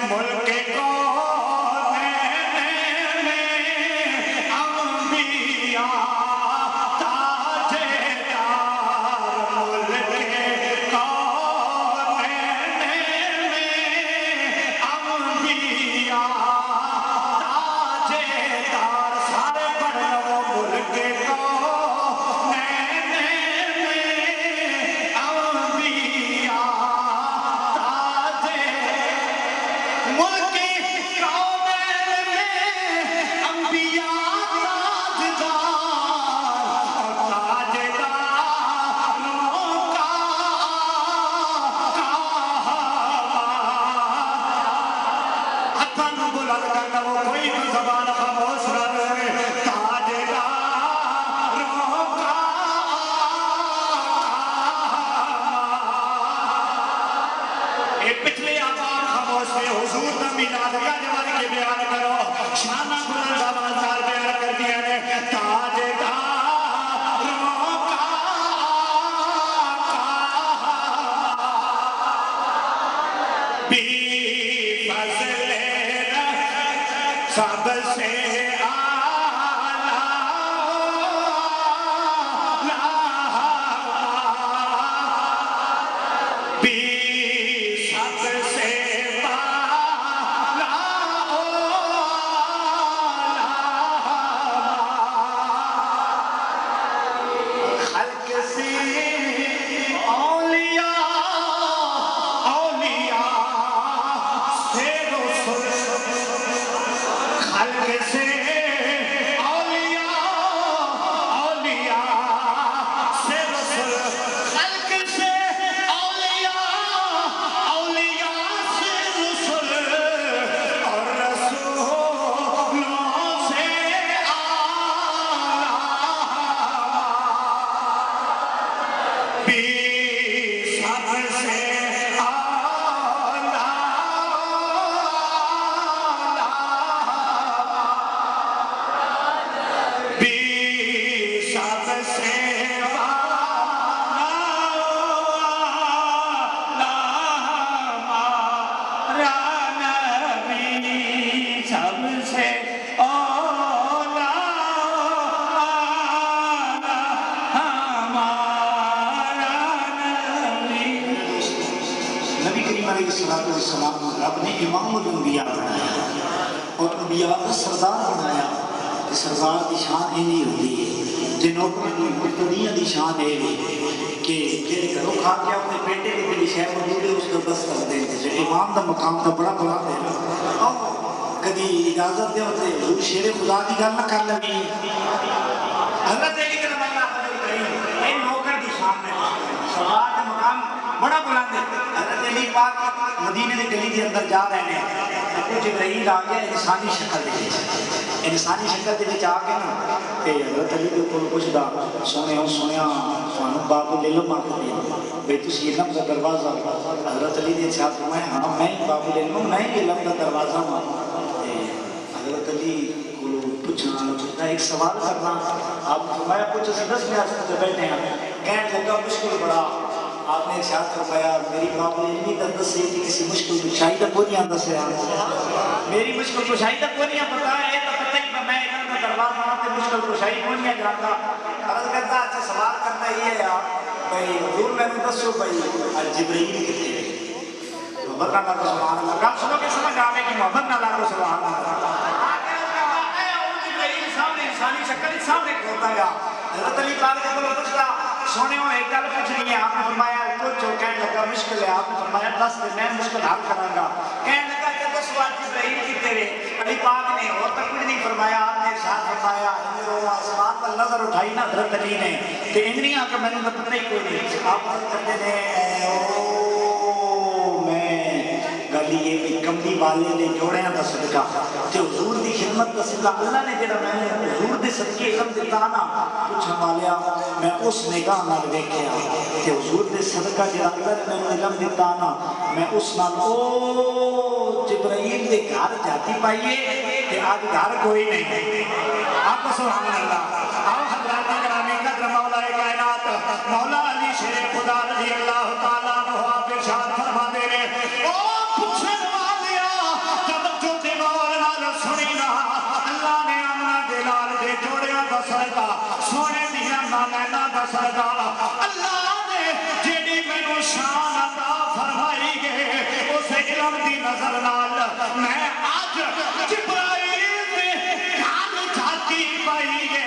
ملک کون میں انبیاء تاجدار ملک کون میں انبیاء تاجدار سارے پڑھو ملک کون میں انبیاء تاجدار علیہ السلام رب نے امام الانبیاء بنایا اور انبیاء کا سردار بنایا کہ سردار کی شان ہی نہیں ہوتی ہے جن مقتدیاں دی شان ہے کہ جہے گھروں کھا کے اپنے بیٹے کی بڑی شہ موجود ہے اس کو بس کر دیں جو امام دا مقام دا بڑا بڑا ہے کدی اجازت دے ہوتے حضور شیر خدا کی گل نہ کر لگی حضرت علی کرم اللہ وجہ کریم ان نوکر دی شان میں سردار کا مقام بڑا بلند ہے. حضرت علی پاک مدینے کے گلی کے اندر جا رہے ہیں کچھ جبرائیل آ گیا انسانی شکل دے انسانی شکل دے وچ آ کے نا تے حضرت علی دے کول پوچھدا سونیا تانوں باب العلم آکھدے بے تسی علم دا دروازہ حضرت علی نے ارشاد فرمایا ہاں میں ہی باب العلم میں ہی علم دا دروازہ ہوں. حضرت علی کو پوچھنا ایک سوال کرنا آپ نے فرمایا کچھ اسی 10 منٹ سے بیٹھے ہیں کہنے لگا مشکل بڑا آپ نے ارشاد فرمایا میری باب علمی در دس ہے کہ کسی مشکل کشائی تک کو نہیں آتا سے میری مشکل کشائی تک کو نہیں پتا ہے تو پتہ ہی میں علم کا دروازہ تے مشکل کشائی کو نہیں جانتا. عرض کرتا اچھا سوال کرنا یہ ہے آپ بھائی حضور میں نے دسو بھائی جبرائیل کتنے محبت نہ لگو سبحان اللہ. کل سنو کہ سمجھ آوے کہ محبت نہ لگو سبحان اللہ. جبرائیل سامنے انسانی شکل سامنے کھوتا گیا. حضرت علی پاک نے بولا پوچھتا سونے ہو ایک گل پوچھنی ہے. آپ نے فرمایا کچھ کہنے لگا مشکل ہے. آپ نے فرمایا دس دے میں مشکل حل کراں گا. کہنے لگا کہ دس بار جبرائیل کتنے رہے. علی پاک نے اور تک کچھ نہیں فرمایا. آپ نے ارشاد فرمایا آسمان پر نظر اٹھائی نا حضرت علی نے کہ انہی آ کے میں نے پتہ ہی کوئی نہیں. آپ کرتے تھے گلی یہ کملی والے نے جوڑیاں دا صدقہ تے حضور دی خدمت دا صدقہ اللہ نے جڑا میں نے حضور دے صدقے علم دیتا نا پوچھن والیا میں اس نگاہ نال ویکھیا تے حضور دے صدقہ جڑا اللہ نے میں علم دیتا نا میں اس نال او جبرائیل دے گھر جاتی پائیے تے آج گھر کوئی نہیں. آپ سبحان اللہ. آؤ حضرات گرامی قدر مولا کائنات مولا علی شیر خدا رضی اللہ تعالیٰ عنہ آپ ارشاد فرما دے رہے او پوچھن والیا جب جو دیوار نال سنی نا اللہ نے آمنا دلال دے جوڑیاں دا صدقہ سونے دیاں نامینا دا صدقہ اللہ نے جیڑی مینوں شان عطا فرمائی گے اس علم دی نظر نال میں آج جبرائیل دے گھر جاتی پائی گے.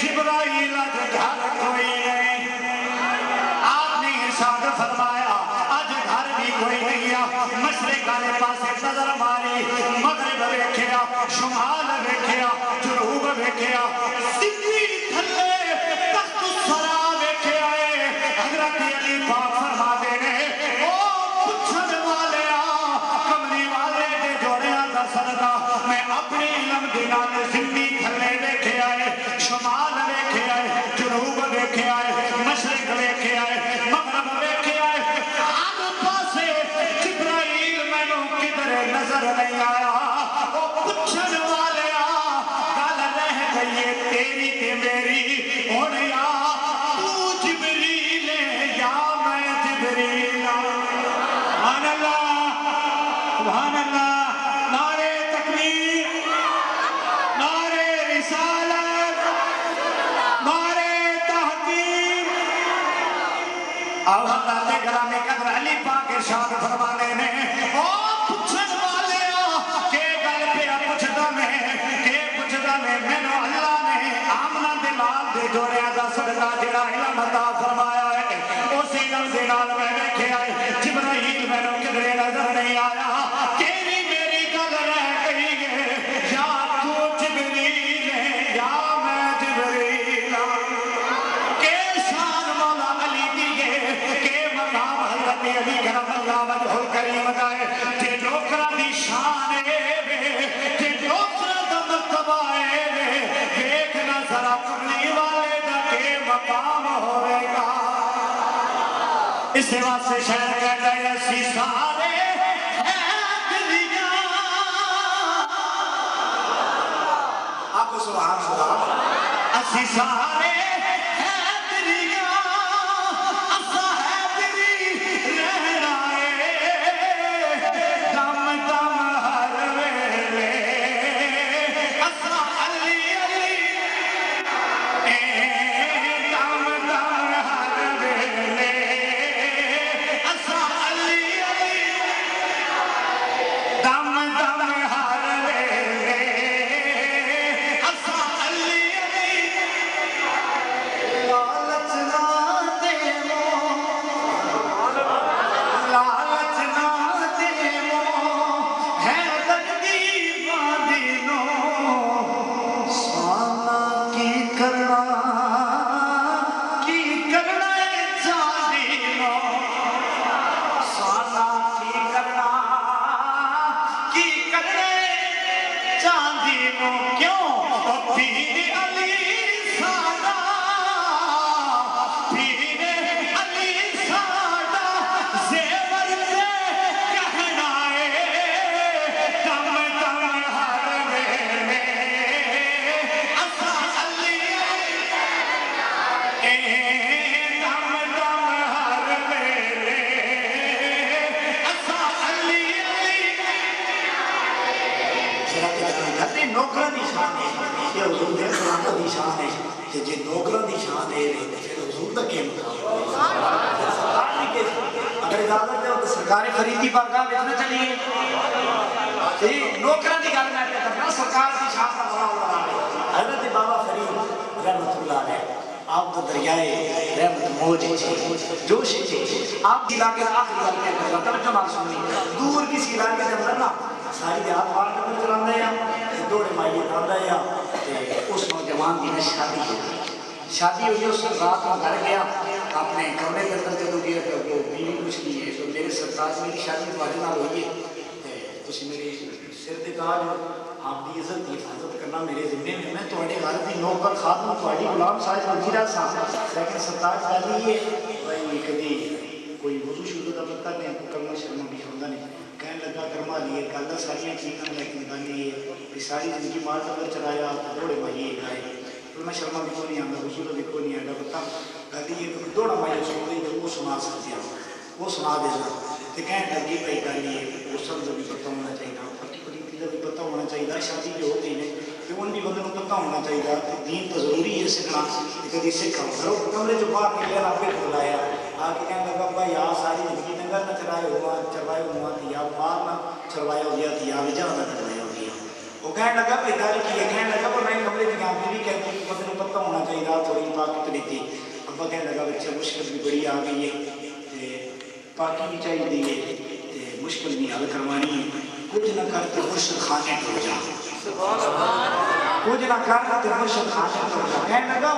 جبرائیل آج گھر کوئی نہیں. آپ نے ارشاد فرمایا آج گھر بھی کوئی نہیں ہے. مشرق والے پاسے نظر ماری مغرب ویکھیا شمال ویکھیا جنوب ویکھیا سدھی تھلے تخت الثرا ویکھیا ہے. حضرت علی پاک فرما دے نے او پوچھن والیا کملی والے دے جوڑیاں دا صدقہ میں اپنے علم دے نال سدھی تھلے ویکھیا ہے شمال ویکھیا ہے جنوب ویکھیا ہے مشرق ویکھیا ہے مغرب ویکھیا ہے. ہر پاسے جبرائیل مینوں کدھر نظر نہیں آیا. او پوچھن والیا گل رہ گئی ہے تیری تے میری ہن یا تو جبریل یا میں جبریل. سبحان اللہ سبحان اللہ. نعرے تکبیر نعرے رسالت نعرے تحقیق. آواز آتے گرامی قدر علی پاک ارشاد فرمانے نے او پوچھن والیا کہ گل پہ پوچھدا میں مینوں اللہ نے آمنا دے لال دے جوڑیاں دا صدقہ جڑا علم عطا فرمایا ہے اس علم دے نال میں ویکھیا ہے جبرائیل مینوں کدھر نظر نہیں آیا. تیری میری گل رہ گئی ہے یا تو جبریل ہے یا میں جبریل. کہ شان مولا علی دی ہے کہ مقام حضرت علی کرم اللہ وجہ الکریم دا ہے. تے نوکراں دی شان ہے تے نوکراں دا مرتبہ ہے دیکھنا ذرا کملی والے دا کہ مقام ہوئے گا. اس واسطے شہر کہتا ہے اسی سارے آپ کو سبحان اللہ. اسی سارے تے جے نوکراں دی شان اے رہی تے پھر حضور دا کی مقام سرکار دی کے اگر اجازت ہے تو سرکار فریدی بارگاہ وچ نہ چلیے نوکراں دی گل میں کرنا سرکار دی شان دا بڑا ہوا ہے حضرت بابا فرید رحمۃ اللہ علیہ آپ تو دریائے رحمت موج جوش آپ کی علاقے کا آخری گل میں کرنا توجہ نال سننی دور کسی علاقے کے اندر نا ساری دیہات بار قدم چلانا ہے دوڑے مائیے کھانا ہے اس نوجوان کی شادی ہوئی اس رات میں گھر گیا اپنے کمرے کے اندر جب گیا تو وہ بیوی کچھ نہیں ہے تو میرے سرکار میری شادی تمہارے نال ہوئی ہے تھی میری سر کے تاج آپ کی عزت کی حفاظت کرنا میرے ذمے میں تھوڑے گھر کی نوکر خاتون تھوڑی غلام صاحب وزیرہ سا لیکن سرکار گل یہ بھائی کبھی کوئی وضو شروع کا پتہ نہیں کرنا شرما بھی ہوتا نہیں کہنے لگا کرما لیے گل ساری ٹھیک ہیں لیکن گل یہ ساری زندگی مال ڈنگر چلایا دوڑے مائیے گائے میں شرما بھی کو نہیں آتا وضو کا بھی کو نہیں آتا پتہ گل یہ دوڑا مائیے سن رہی وہ سنا سکتے ہیں وہ سنا دینا تو کہنے لگی بھائی گل یہ اس سب بھی پتہ ہونا چاہیے بھی پتہ ہونا چاہیے شادی جو ہو گئی ہے تو ان بھی بندے کو پتہ ہونا چاہیے دین تو ضروری ہے سیکھنا کبھی سیکھا کرو کمرے جو باہر نکلے آپ نے بلایا آ کے کہنے لگا بھائی آ ساری زندگی ڈنگر نہ چلائے ہوا تھی یا باہر نہ چلوایا ہو گیا تھی یا وجہ نہ چلوایا ہو گیا وہ کہنے لگا بھائی گل کی ہے کہنے لگا میں کمرے کی آپ بھی کہتی کہ بندے کو پتہ ہونا چاہیے تھوڑی پاک کری تھی ابا کہنے لگا بچے مشکل بھی بڑی آ گئی ہے پاکی بھی چاہیے مشکل بھی حل کروانی ہے کچھ نہ کر تو مرشد خانے ٹو جا کچھ نہ کر تو مرشد خانے ٹو جا کہنے لگا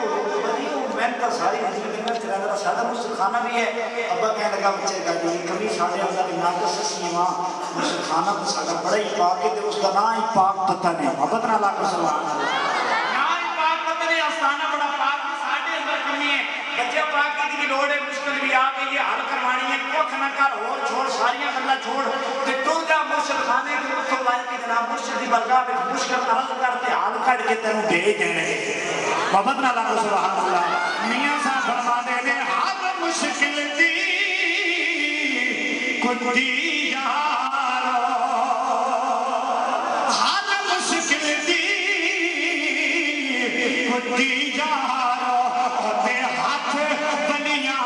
میں تو ساری زندگی میں چلا رہا سادہ مرشد خانہ بھی ہے ابا کہنے لگا بچے کا جی کبھی ساڑھے اللہ کی ناقص سی ماں مرشد خانہ تو سادہ بڑا ہی پاک ہے اس کا نام ہی پاک پتہ نہیں محبت نہ لا کر سبحان اللہ نام ہی پاک پتہ نہیں آستانہ بڑا پاک ساڑھے اندر کمی ہے بچے پاک کی دی لوڑ ہے مشکل بھی آ گئی ہے حل کروانی ہے کچھ نہ کر اور چھوڑ ساریاں گلا چھوڑ تے ٹر جا مرشد خانے کے اتوں لائے کہ جناب مرشد دی برگاہ وچ مشکل عرض کرتے حل کر کے تینوں بھیج دینے محبت نہ لا سبحان اللہ میاں صاحب فرما دے نے ہر مشکل دی کندی یارو ہر مشکل دی کندی یارو تے ہاتھ بنیاں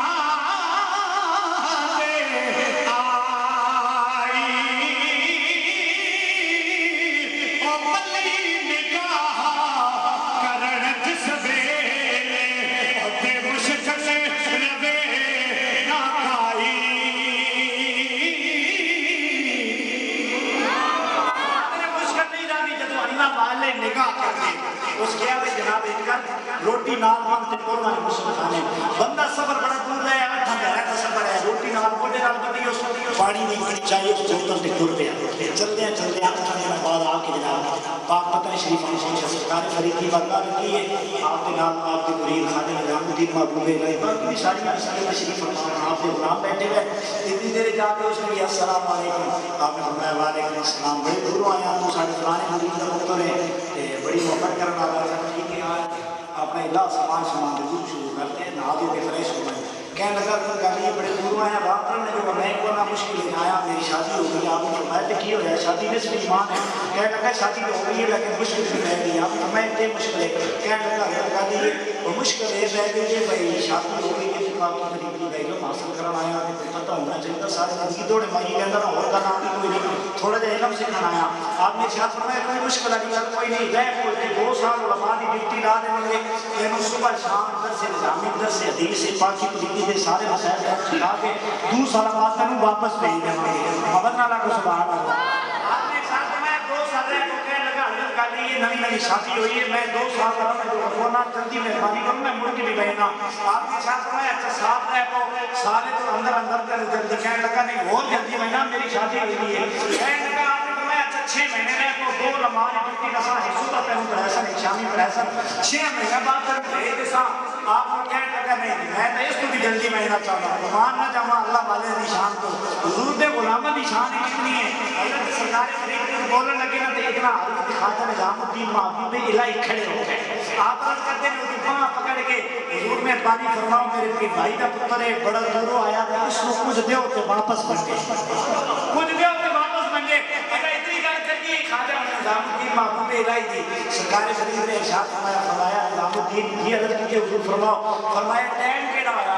اس کے آگے جناب کر روٹی نال مانتے قرمہ مسلم کھانے بندہ سفر بڑا دور رہے آٹھ گھنٹے کا سفر ہے روٹی نال موٹے نال بندی اس پانی نہیں چاہیے اس بوتل تے ٹر پیا چلتے ہیں آٹھ گھنٹے بعد آ کے جناب پاک پتن شریف کی سرکار فریدی بارگاہ کی ہے آپ کے نام آپ کے مرید خادم نظام الدین محبوب الہی باقی بھی ساری مسائل تشریف فرما آپ کے غلام بیٹھے ہوئے اتنی دیر جا کے اس نے کہا السلام علیکم آپ نے فرمایا وعلیکم السلام بڑے دوروں آیا تو سارے فلانے مرید کا دفتر ہے بڑی محبت کرنا والا ٹھیک ہے آج اپنا اللہ سامان دے شروع کرتے ہیں نہا کے فریش ہو گئے کہنے لگا گل یہ بڑے دوروں آیا بات کرنے جو میں کو نہ مشکل آیا میری شادی ہو گئی آپ نے فرمایا کہ کی ہو جائے شادی میں صرف ایمان ہے کہنے لگا شادی تو ہو گئی ہے لیکن مشکل بھی رہ گئی آپ میں اتنے مشکل ہے کہنے لگا گل یہ مشکل یہ رہ گئی ہے بھائی شادی ہو گئی ہے باقی غریبی کا علم حاصل کرنا آیا کہ پتہ ہونا چاہیے ساری زندگی دوڑے مائی کے اندر اور کرنا بھی کوئی نہیں تھوڑا جہا علم سکھانا آیا آپ نے شاید فرمایا کوئی مشکل والی گل کوئی نہیں گئے کوئی کہ 2 سال علماء کی ڈیوٹی لا دیں گے یہ صبح شام درس نظامی درس حدیث پاکی پلیتی کے سارے مسائل کا سکھا کے 2 سال بعد تینوں واپس بھیج دیں گے محبت نہ لا کو سبحان اللہ آپ نے شاید فرمایا 2 سال رہ کو کہنے لگا حضرت کا یہ نئی شادی ہوئی ہے میں 2 سال رہا میں جو ہونا جلدی مہربانی کروں میں مڑ کے بھی بہنا آپ نے شاید فرمایا اچھا ساتھ رہ کو سالے تو اندر تینوں جلدی کہنے لگا نہیں اور جلدی مہینہ میری شادی ہوئی ہے کہنے لگا آپ نے فرمایا اچھا 6 مہینے رہ کو 2 لمحہ ڈیوٹی کا سا صبح تینوں پڑھا سا نہیں شامی پڑھا سا 6 مہینے بعد تک بھیج سا آپ کو کہنے لگا نہیں میں تو اس کو بھی جلدی مہینہ چاہتا ہوں مان نہ جاؤں اللہ والے کی شان کو حضور دے غلامہ کی شان ہی کتنی ہے حضرت سرکار فرید بولنے لگے نا تو اتنا حضرت خواجہ نظام الدین محبوب الہی کھڑے ہو گئے آپ عرض کرتے ہیں کہ باں پکڑ کے حضور مہربانی فرماؤ میرے پیر بھائی کا پتر ہے بڑا دوروں آیا تھا اس کو کچھ دیو تو واپس بن گئے کچھ دیو تو واپس بن گئے اگر اتنی گل کر کے خواجہ نظام الدین محبوب الہی دی سرکار فرید نے ارشاد فرمایا نظام الدین یہ عرض کی کہ حضور فرماؤ فرمایا ٹائم کیڑا ہویا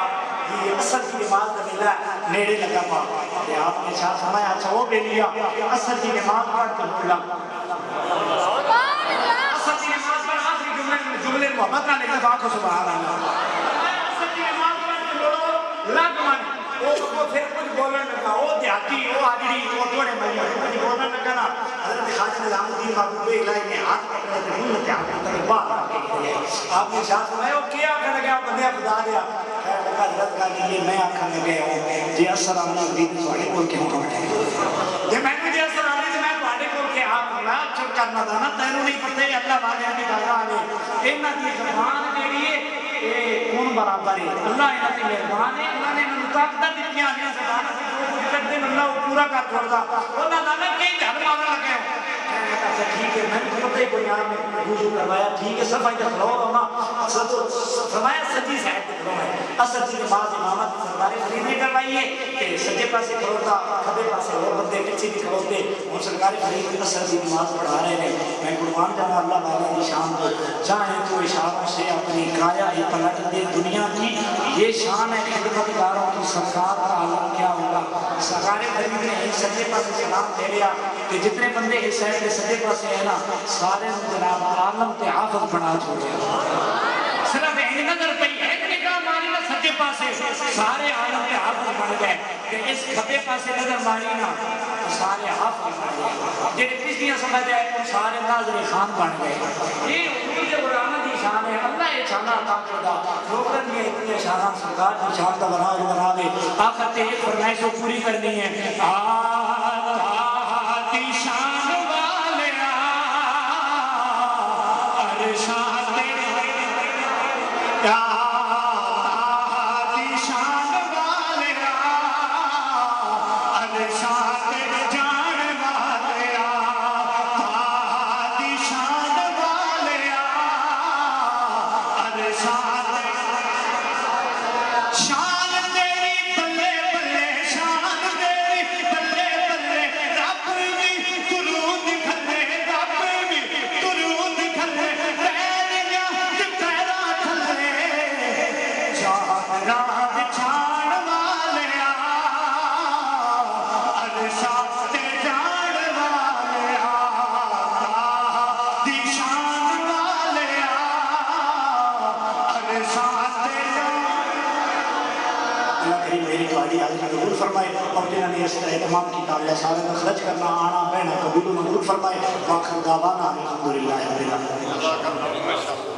یہ اثر کی نماز کا ویلا نیڑے لگا پا تے آپ نے ارشاد فرمایا اچھا وہ بیلیا اثر کی نماز پڑھ کے بولا اثر کی نماز پڑھ آخری جملے محبت نہ لکھا آنکھوں سبحان اللہ اثر کی نماز پڑھ کے بولو لگ من وہ پھر کچھ بولن لگا وہ دیہاتی وہ آجڑی وہ دوڑے مری کچھ بولن لگا نا حضرت خواجہ نظام الدین محبوب الہی نے ہاتھ پکڑے تے منہ تے ہاتھ پکڑے باہر آ کے آپ نے ارشاد فرمایا وہ کیا آخر لگا بندے خدا دیا لگا حضرت کا یہ میں آخر لگے ہوں جی اثر آنا غریب تھوڑے کول کے پڑھے جی میں نے جی اثر آنے سے میں تھوڑے کول کے آپ میں چپ کرنا تھا نا تینوں نہیں پتہ اللہ والے کی گل آنے انہاں دی زبان جیڑی ہے کون برابر ہے اللہ انہاں دی مہربان ہے اللہ نے انہاں طاقت دتیاں ہیں زبان سے جو کچھ کرتے اللہ وہ پورا کر چھوڑدا انہاں دا نہ کہیں جھل مارن لگے ہو اچھا ٹھیک ہے میں تو پتہ ہی کوئی یار میں وضو کروایا ٹھیک ہے صفائی تے کھلو رہو نا سب فرمایا سجی سائڈ تے کھلو ہے اصل کی نماز امامت سرکار فرید نے کروائی ہے کہ سجے پاسے کھلوتا کھبے پاسے اور بندے پیچھے بھی کھلوتے اور سرکار فرید اصل کی نماز پڑھا رہے ہیں میں قربان جانا اللہ والا کی شان کو چاہے تو اشاروں سے اپنی کایا ہی پلٹ دے دنیا کی یہ شان ہے خدمتگاروں کی سرکار کا عالم کیا ہوگا سرکار فرید نے ایک سجے پاسے سلام دے لیا کہ جتنے بندے اس سائڈ کے سجے پاسے ہیں نا سارے جناب عالم تے حافظ بنا چھوڑے صرف ایک نظر پہ ایک نگاہ ماری نا سجے پاسے سارے عالم کے حافظ بن گئے کہ اس کھبے پاسے نظر ماری نا سارے حافظ بن گئے جنہیں پچھلیاں سمجھ آئے تو سارے ناظر خان بن گئے یہ امید غلامہ دی شان ہے اللہ یہ شانہ عطا کردہ لوگن یہ اتنی شانہ سرکار کی شان کا بنا دے آخر تے ایک فرمائش کو پوری کرنی ہے آقا دی شان والیا ارشاد یا دی شان والیا ارشاد جان والیا دی شان والیا ارشاد شان تیری بلے بلے شان تیری بلے بلے رب بھی درود کھلے رب بھی درود کھلے پیریاں تے پیراں تھلے چادراں بچھان والیا ارشاد تے جان والیا دی شان والیا ارشاد تے اللہ کریم میری تواڈی حاضری قبول فرمائے اور جنہاں نے اس طرح اہتمام کیتا اللہ سارے کا خرچ کرنا آنا بہنا قبول و منظور فرمائے واخر دعوانا الحمدللہ رب العالمین